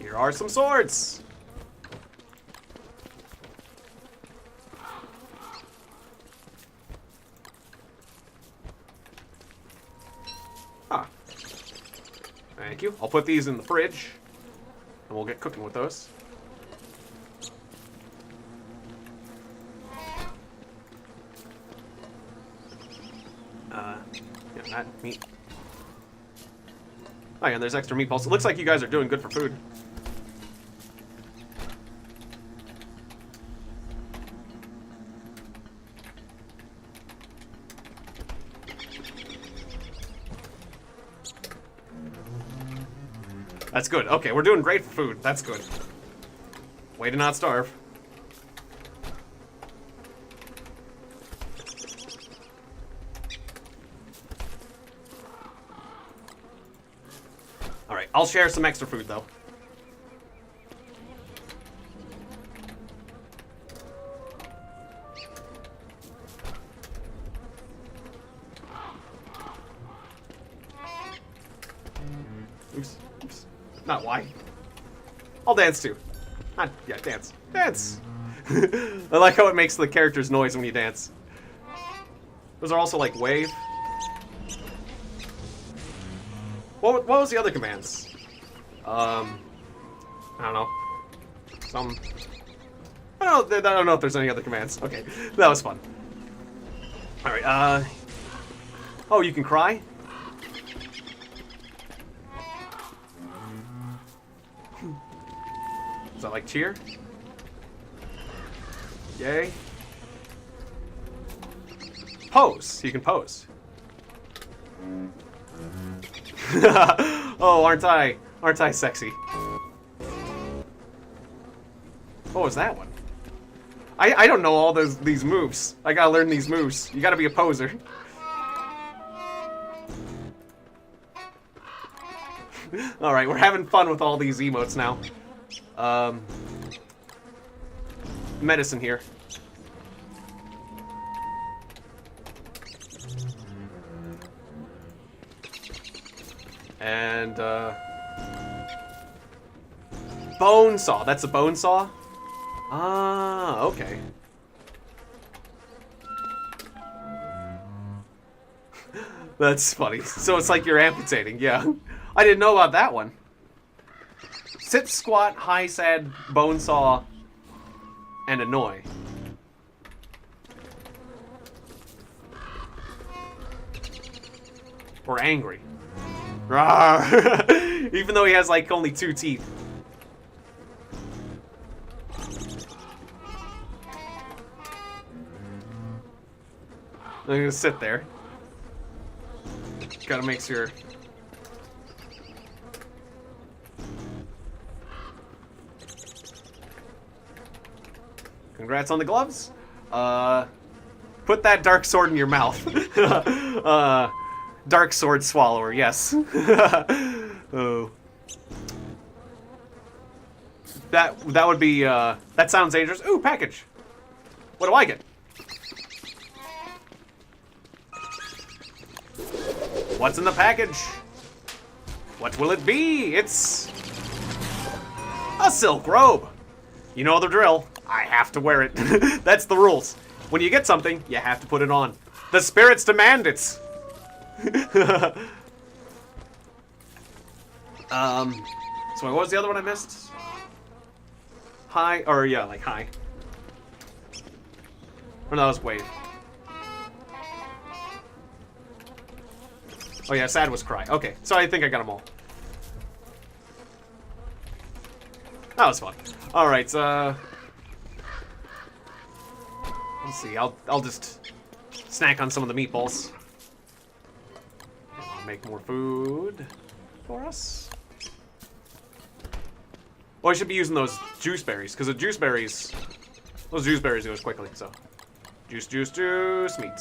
Here are some swords. Ah. Thank you. I'll put these in the fridge, and we'll get cooking with those. Yeah, not meat. Oh yeah, and there's extra meatballs. It looks like you guys are doing good for food. That's good. Okay, we're doing great for food. That's good. Way to not starve. Alright, I'll share some extra food, though. Oops. Oops. Not why. I'll dance, too. Yeah, dance. Dance! I like how it makes the character's noise when you dance. Those are also, like, wave. What was the other commands? I don't know. I don't know if there's any other commands. Okay, that was fun. Alright, oh, you can cry? Is that like cheer? Yay. Pose. You can pose. Oh, aren't I sexy? What was that one? I don't know all these moves. I gotta learn these moves. You gotta be a poser. Alright, we're having fun with all these emotes now. Medicine here. And, bone saw. That's a bone saw? Ah, okay. That's funny. So it's like you're amputating, yeah. I didn't know about that one. Sit, squat, high, sad, bone saw, and annoy. Or angry. Rawr. Even though he has like only 2 teeth. I'm gonna sit there. Gotta make sure. Congrats on the gloves. Put that dark sword in your mouth. Dark sword swallower, yes. Oh. That would be, that sounds dangerous. Ooh, package. What do I get? What's in the package? What will it be? It's a silk robe. You know the drill. I have to wear it. That's the rules. When you get something, you have to put it on. The spirits demand it. So what was the other one I missed? Hi, or yeah, like hi. Or no, that was wave. Oh yeah, sad was cry. Okay, so I think I got them all. That was fun. All right, let's see. I'll just snack on some of the meatballs. Make more food for us. Well, I should be using those juice berries because those juice berries goes quickly. So, juice, meat.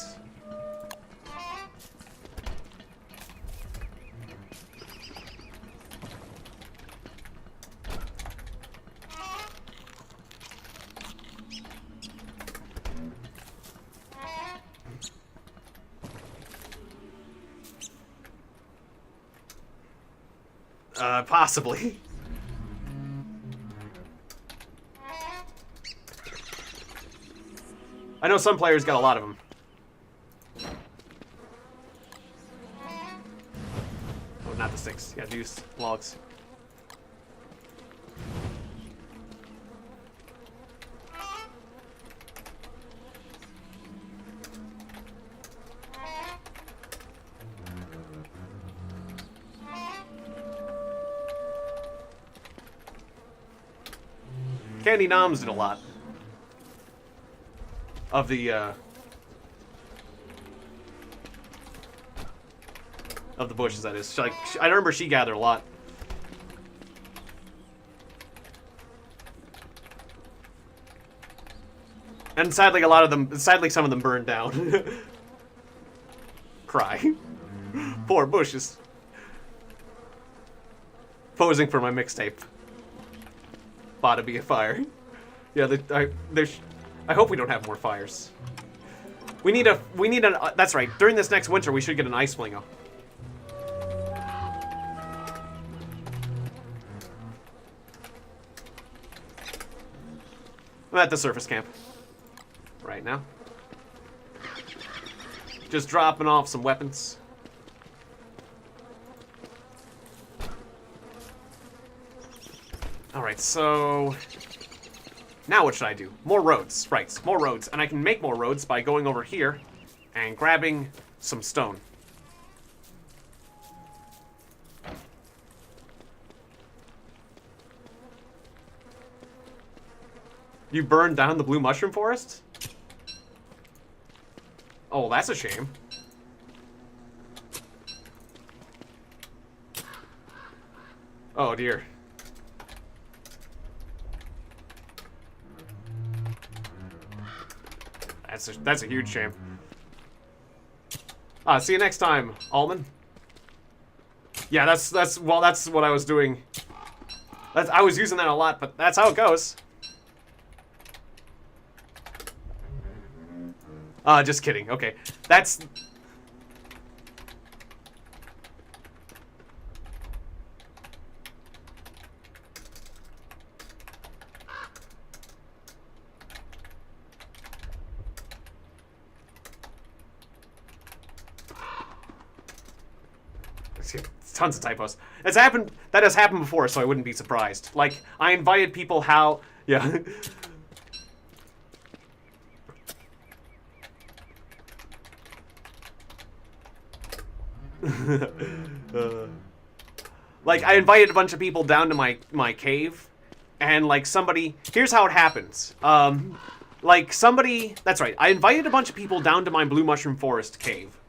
Possibly. I know some players got a lot of them. Oh, not the sticks. Yeah, juice, logs. Candy Noms did a lot of the bushes. That is, like, I remember she gathered a lot. And sadly, some of them burned down. Cry. Poor bushes. Posing for my mixtape. Bought to be a fire. Yeah, I hope we don't have more fires. We need that's right. During this next winter, we should get an ice flingo. I'm at the surface camp right now. Just dropping off some weapons. Alright, so now what should I do? More roads. Right, more roads. And I can make more roads by going over here and grabbing some stone. You burned down the blue mushroom forest? Oh, that's a shame. Oh dear. That's a huge shame. See you next time, Almond. Yeah, that's what I was doing. I was using that a lot, but that's how it goes. Just kidding. Okay, that's. Tons of typos. That has happened before, so I wouldn't be surprised. Like, I invited people how... Yeah. Like, I invited a bunch of people down to my cave, and, like, somebody... Here's how it happens. Like, somebody... That's right. I invited a bunch of people down to my Blue Mushroom Forest cave.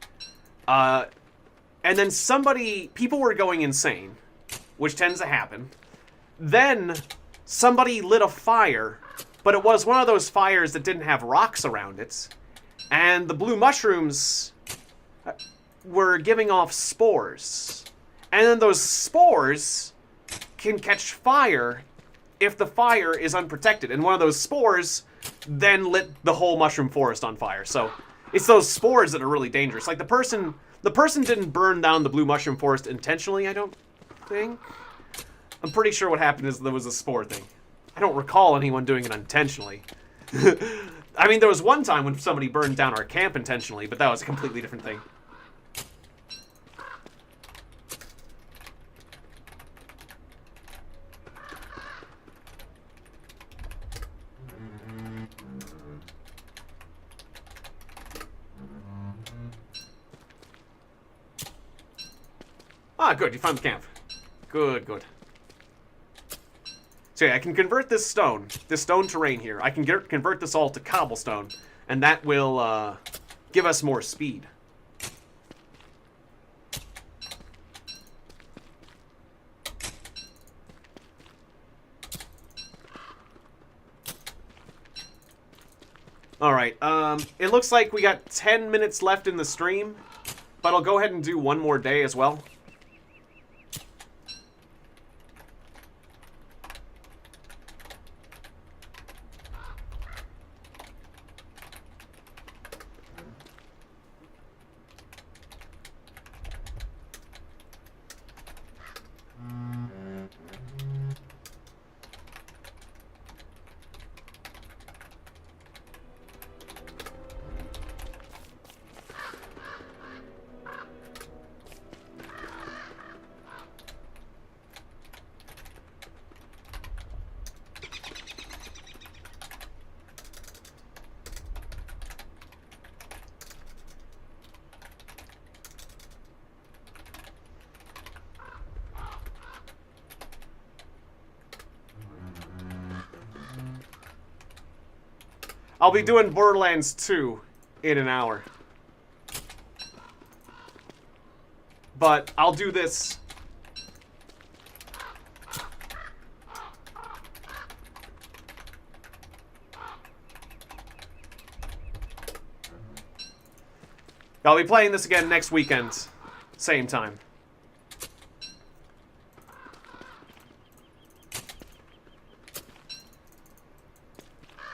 And then people were going insane, which tends to happen. Then somebody lit a fire but it was one of those fires that didn't have rocks around it. And the blue mushrooms were giving off spores. And then those spores can catch fire if the fire is unprotected. And one of those spores then lit the whole mushroom forest on fire. So it's those spores that are really dangerous. Like the person didn't burn down the blue mushroom forest intentionally, I don't think. I'm pretty sure what happened is there was a spore thing. I don't recall anyone doing it intentionally. I mean, there was one time when somebody burned down our camp intentionally, but that was a completely different thing. Ah, good, you found the camp. Good, good. So yeah, I can convert this stone terrain here. I can convert this all to cobblestone, and that will give us more speed. Alright, it looks like we got 10 minutes left in the stream, but I'll go ahead and do one more day as well. I'll be doing Borderlands 2 in an hour. But I'll do this. I'll be playing this again next weekend. Same time.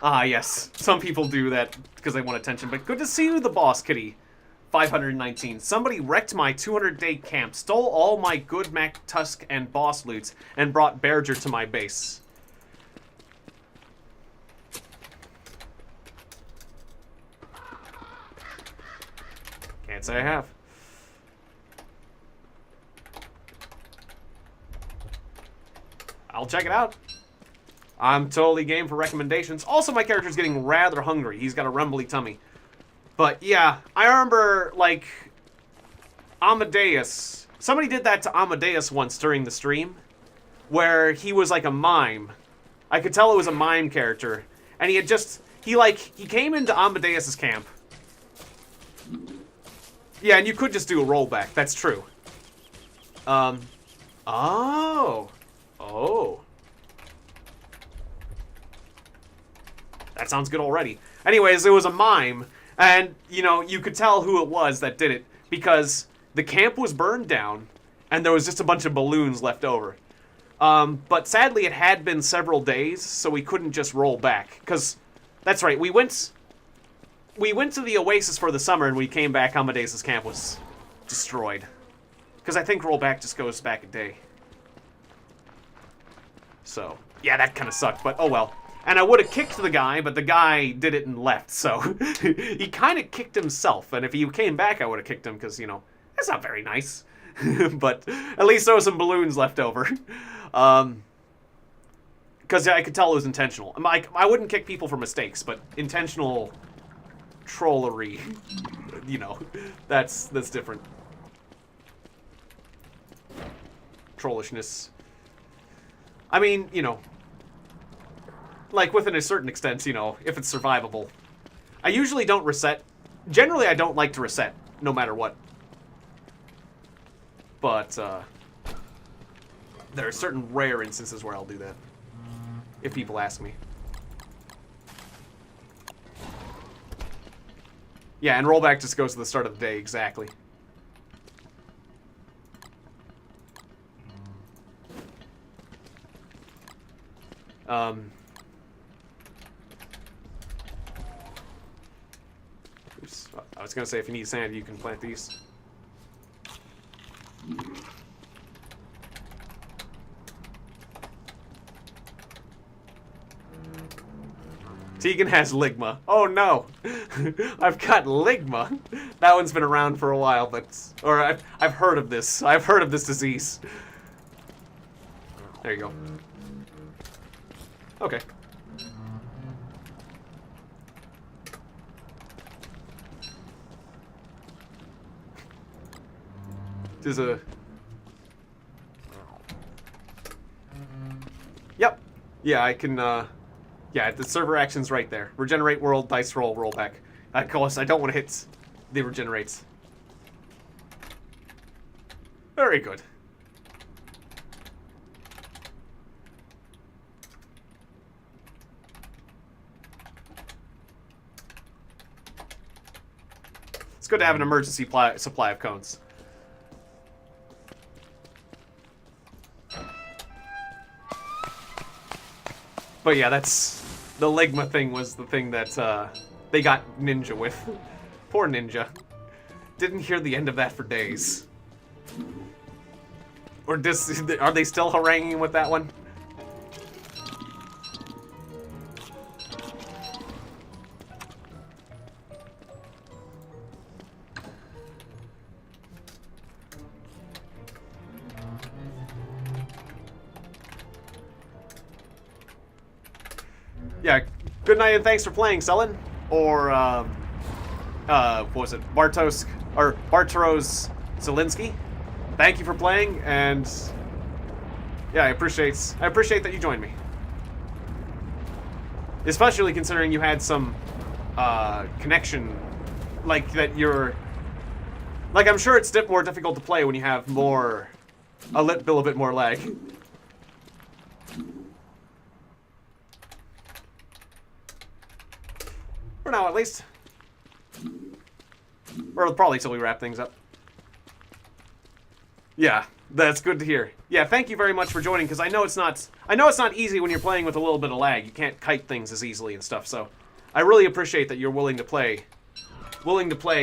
Ah, yes. Some people do that because they want attention, but good to see you, the boss kitty. 519. Somebody wrecked my 200-day camp, stole all my good Mac Tusk and boss loots, and brought Berger to my base. Can't say I have. I'll check it out. I'm totally game for recommendations. Also, my character's getting rather hungry. He's got a rumbly tummy. But yeah, I remember, like, Amadeus. Somebody did that to Amadeus once during the stream, where he was like a mime. I could tell it was a mime character. And he had just, he came into Amadeus's camp. Yeah, and you could just do a rollback. That's true. Oh. That sounds good already. Anyways, it was a mime, and, you know, you could tell who it was that did it, because the camp was burned down, and there was just a bunch of balloons left over. But sadly, it had been several days, so we couldn't just roll back, because, that's right, we went to the Oasis for the summer, and we came back, Amadeus' camp was destroyed. Because I think rollback just goes back a day. So, yeah, that kind of sucked, but oh well. And I would have kicked the guy, but the guy did it and left, so he kind of kicked himself. And if he came back, I would have kicked him, because, you know, that's not very nice. But at least there was some balloons left over. Because I could tell it was intentional. I wouldn't kick people for mistakes, but intentional trollery, you know, that's different. Trollishness. I mean, you know, like, within a certain extent, you know, if it's survivable. I usually don't reset. Generally, I don't like to reset, no matter what. But, there are certain rare instances where I'll do that. If people ask me. Yeah, and rollback just goes to the start of the day, exactly. Oops. I was gonna say if you need sand, you can plant these. Tiegon has ligma. Oh no! I've got ligma. That one's been around for a while, but I've heard of this. I've heard of this disease. There you go. Okay. There's a... Yep. Yeah, I can, yeah, the server action's right there. Regenerate world, dice roll, rollback. Of course, I don't want to hit the regenerates. Very good. It's good to have an emergency supply of cones. But yeah, that's... The Ligma thing was the thing that they got Ninja with. Poor Ninja. Didn't hear the end of that for days. Or are they still haranguing with that one? Yeah, good night and thanks for playing, Sullen. Or, what was it? Bartosz Zelinsky. Thank you for playing, and yeah, I appreciate that you joined me. Especially considering you had some connection, like that you're, like I'm sure it's more difficult to play when you have a little bit more lag. For now, at least. Or probably till we wrap things up. Yeah, that's good to hear. Yeah, thank you very much for joining, because I know it's not easy when you're playing with a little bit of lag. You can't kite things as easily and stuff, so I really appreciate that you're willing to play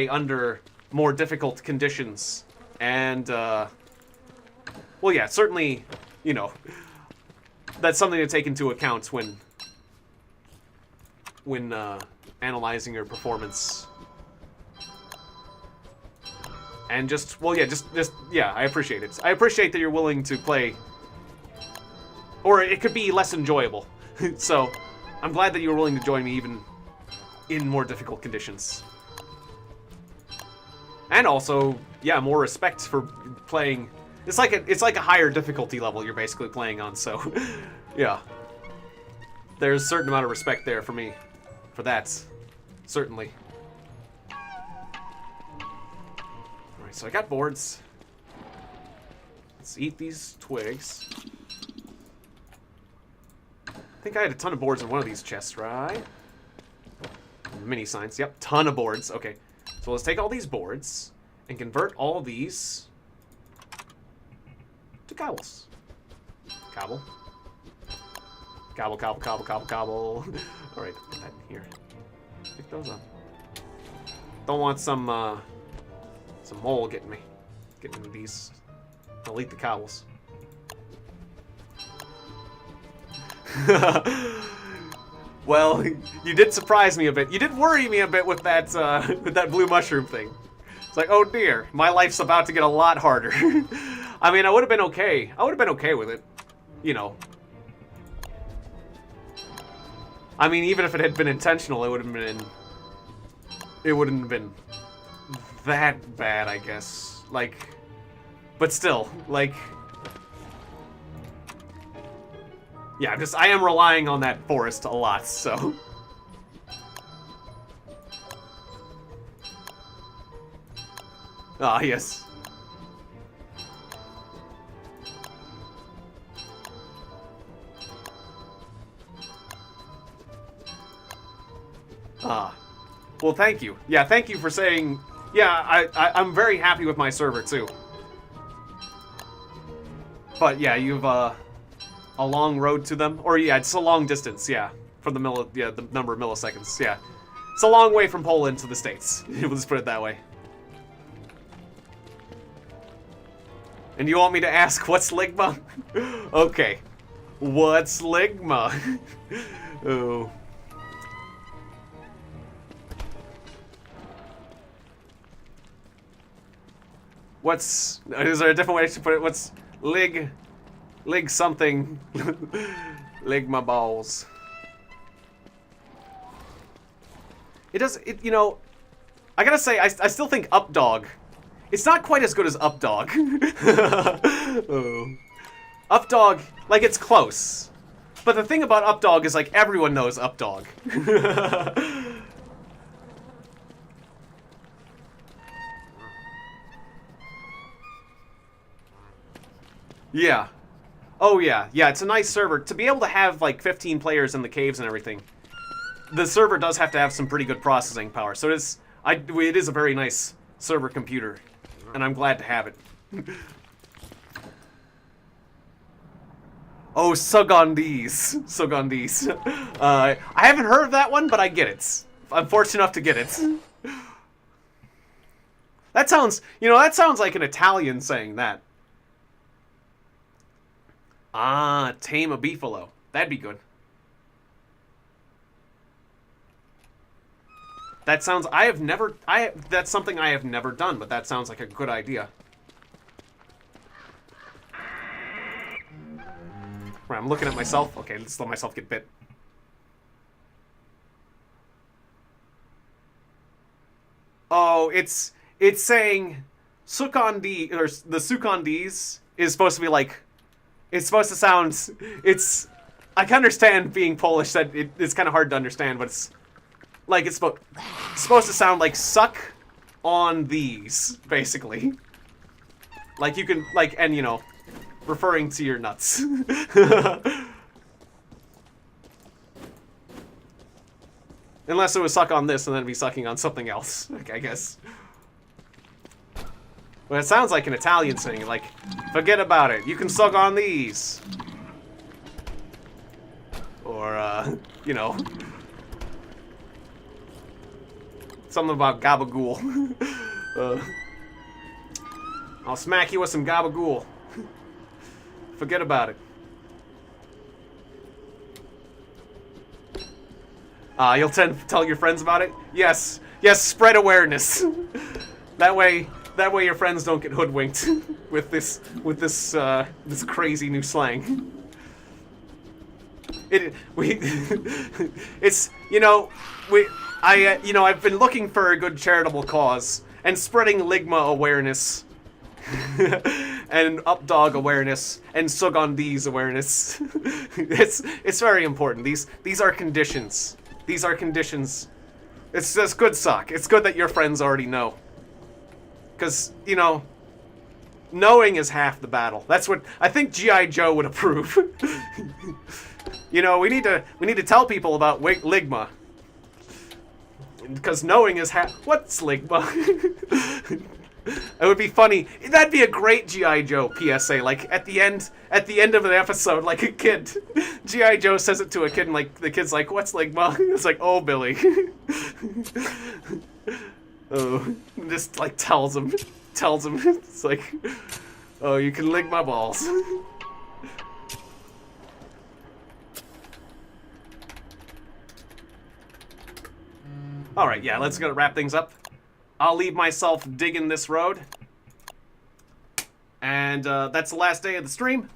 under more difficult conditions. And, well, yeah, certainly, you know, that's something to take into account when analyzing your performance. And just, well, yeah, just, yeah, I appreciate it. I appreciate that you're willing to play, or it could be less enjoyable. So, I'm glad that you were willing to join me even in more difficult conditions. And also, yeah, more respect for playing. It's like a higher difficulty level you're basically playing on, so, yeah. There's a certain amount of respect there for me, for that, certainly. Alright, so I got boards. Let's eat these twigs. I think I had a ton of boards in one of these chests, right? Mini signs, yep, ton of boards. Okay, so let's take all these boards and convert all these to cobbles. Cobble. Cobble, cobble, cobble, cobble, cobble. Alright, put that in here. Pick those up. Don't want some mole getting into these. I'll eat the cobbles. Well, you did surprise me a bit. You did worry me a bit with that blue mushroom thing. It's like, oh dear, my life's about to get a lot harder. I mean, I would have been okay. I would have been okay with it, you know. I mean, even if it had been intentional, it wouldn't have been that bad, I guess. Like, but still, like, yeah, I am relying on that forest a lot, so. Ah, yes. Ah. Well, thank you. Yeah, thank you for saying... Yeah, I'm very happy with my server, too. But, yeah, you've, a long road to them. Or, yeah, it's a long distance, yeah. For the the number of milliseconds, yeah. It's a long way from Poland to the States. We'll just put it that way. And you want me to ask, what's Ligma? Okay. What's Ligma? Oh. What's... Is there a different way to put it? What's... Lig something. Ligma balls. It does... you know... I gotta say, I still think Updog. It's not quite as good as Updog. Oh. Updog, like, it's close. But the thing about Updog is, like, everyone knows Updog. Yeah. Oh, yeah. Yeah, it's a nice server. To be able to have, like, 15 players in the caves and everything, the server does have to have some pretty good processing power. So it is a very nice server computer, and I'm glad to have it. Oh, Sugandese. Sugandese. I haven't heard of that one, but I get it. I'm fortunate enough to get it. That sounds, you know, that sounds like an Italian saying that. Ah, tame a beefalo. That'd be good. That sounds, that's something I have never done, but that sounds like a good idea. Right, I'm looking at myself. Okay, let's let myself get bit. Oh, it's saying Sukandi, or the Sukandese is supposed to be like, it's supposed to sound, I can understand being Polish that it's kind of hard to understand, but it's, like, it's supposed to sound like suck on these, basically. Like, you can, like, and, you know, referring to your nuts. Unless it was suck on this and then it'd be sucking on something else, I guess. But it sounds like an Italian saying, like, forget about it, you can suck on these. Or, you know, something about gabagool. I'll smack you with some gabagool. Forget about it. You'll tell your friends about it? Yes. Yes, spread awareness. That way your friends don't get hoodwinked with this crazy new slang. It's, you know, you know, I've been looking for a good charitable cause and spreading Ligma awareness and Updog awareness and Sugandese awareness. It's very important. These are conditions. These are conditions. It's good, Sock. It's good that your friends already know. Because, you know, knowing is half the battle. That's what I think G.I. Joe would approve. You know, we need to tell people about Ligma. Because knowing is half. What's Ligma? It would be funny. That'd be a great G.I. Joe PSA. Like at the end of an episode, like a kid, G.I. Joe says it to a kid, and like the kid's like, "What's Ligma?" It's like, "Oh, Billy." Oh, just like tells him. It's like, "Oh, you can lick my balls." All right, yeah, let's go wrap things up. I'll leave myself digging this road. And that's the last day of the stream.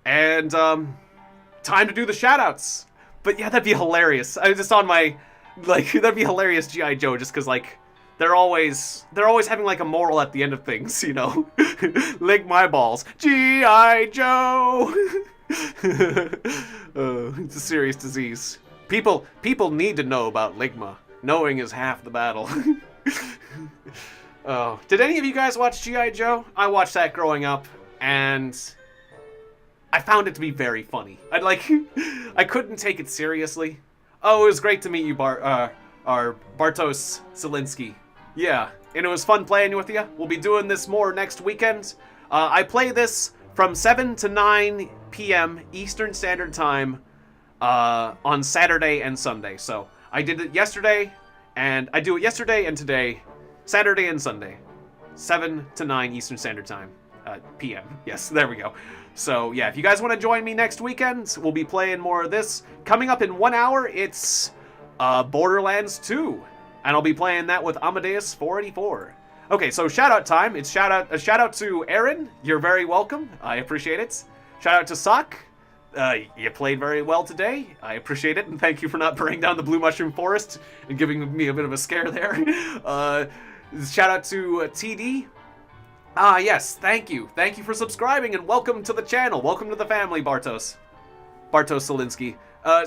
And time to do the shoutouts. But yeah, that'd be hilarious. I was just on my, like, that'd be hilarious G.I. Joe, just because, like, they're always having, like, a moral at the end of things, you know? Lick my balls. G.I. Joe! It's a serious disease. People need to know about Ligma. Knowing is half the battle. Oh, did any of you guys watch G.I. Joe? I watched that growing up, and I found it to be very funny. I couldn't take it seriously. Oh, it was great to meet you, Bartosz Zielinski. Yeah, and it was fun playing with you. We'll be doing this more next weekend. I play this from 7 to 9 p.m. Eastern Standard Time on Saturday and Sunday. So I did it yesterday, and I do it yesterday and today, Saturday and Sunday, 7 to 9 Eastern Standard Time, p.m. Yes, there we go. So yeah, if you guys want to join me next weekend, we'll be playing more of this. Coming up in 1 hour, it's Borderlands 2, and I'll be playing that with Amadeus 484. Okay, so shout out time. It's a shout out to Aaron. You're very welcome. I appreciate it. Shout out to Sock. You played very well today. I appreciate it, and thank you for not burning down the Blue Mushroom Forest and giving me a bit of a scare there. Shout out to TD. Ah, yes, thank you. Thank you for subscribing, and welcome to the channel. Welcome to the family, Bartosz Zielinski.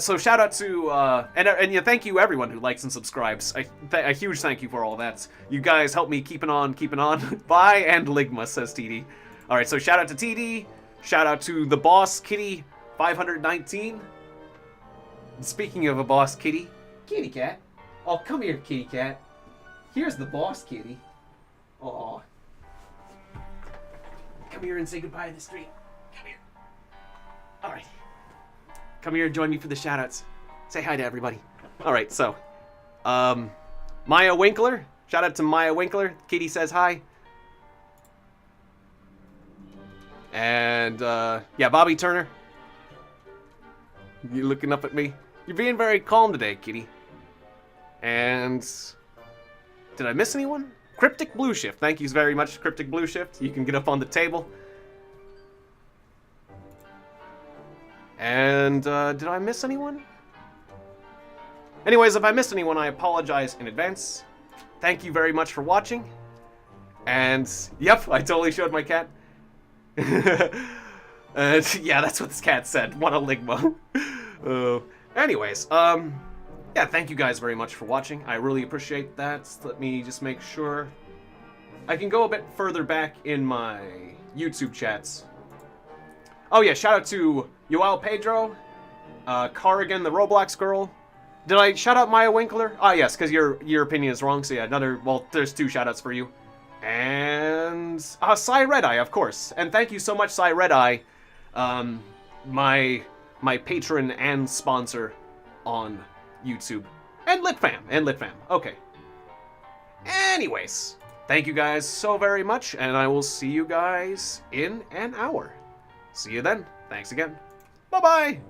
So shout out to, and yeah, thank you everyone who likes and subscribes. A huge thank you for all that. You guys help me keeping on. Bye, and Ligma, says TD. Alright, so shout out to TD. Shout out to the boss, Kitty 519. Speaking of a boss, Kitty cat. Oh, come here, kitty cat. Here's the boss, Kitty. Oh. Come here and say goodbye to the street. Come here. Alright. Come here and join me for the shoutouts. Say hi to everybody. Alright, so. Maya Winkler. Shout out to Maya Winkler. Kitty says hi. And, yeah, Bobby Turner. You looking up at me? You're being very calm today, Kitty. And... did I miss anyone? Cryptic Blue Shift. Thank you very much, Cryptic Blue Shift. You can get up on the table. And, did I miss anyone? Anyways, if I missed anyone, I apologize in advance. Thank you very much for watching. And, yep, I totally showed my cat. Yeah, that's what this cat said. What a ligma. Anyways, yeah, thank you guys very much for watching. I really appreciate that. Let me just make sure. I can go a bit further back in my YouTube chats. Oh yeah, shout out to Yoel Pedro, Carrigan, the Roblox girl. Did I shout out Maya Winkler? Ah, yes, because your opinion is wrong. So yeah, well, there's 2 shout outs for you. And Cy Redeye, of course. And thank you so much, Cy Redeye, my patron and sponsor on YouTube. And LitFam. Okay. Anyways, thank you guys so very much, and I will see you guys in an hour. See you then. Thanks again. Bye-bye.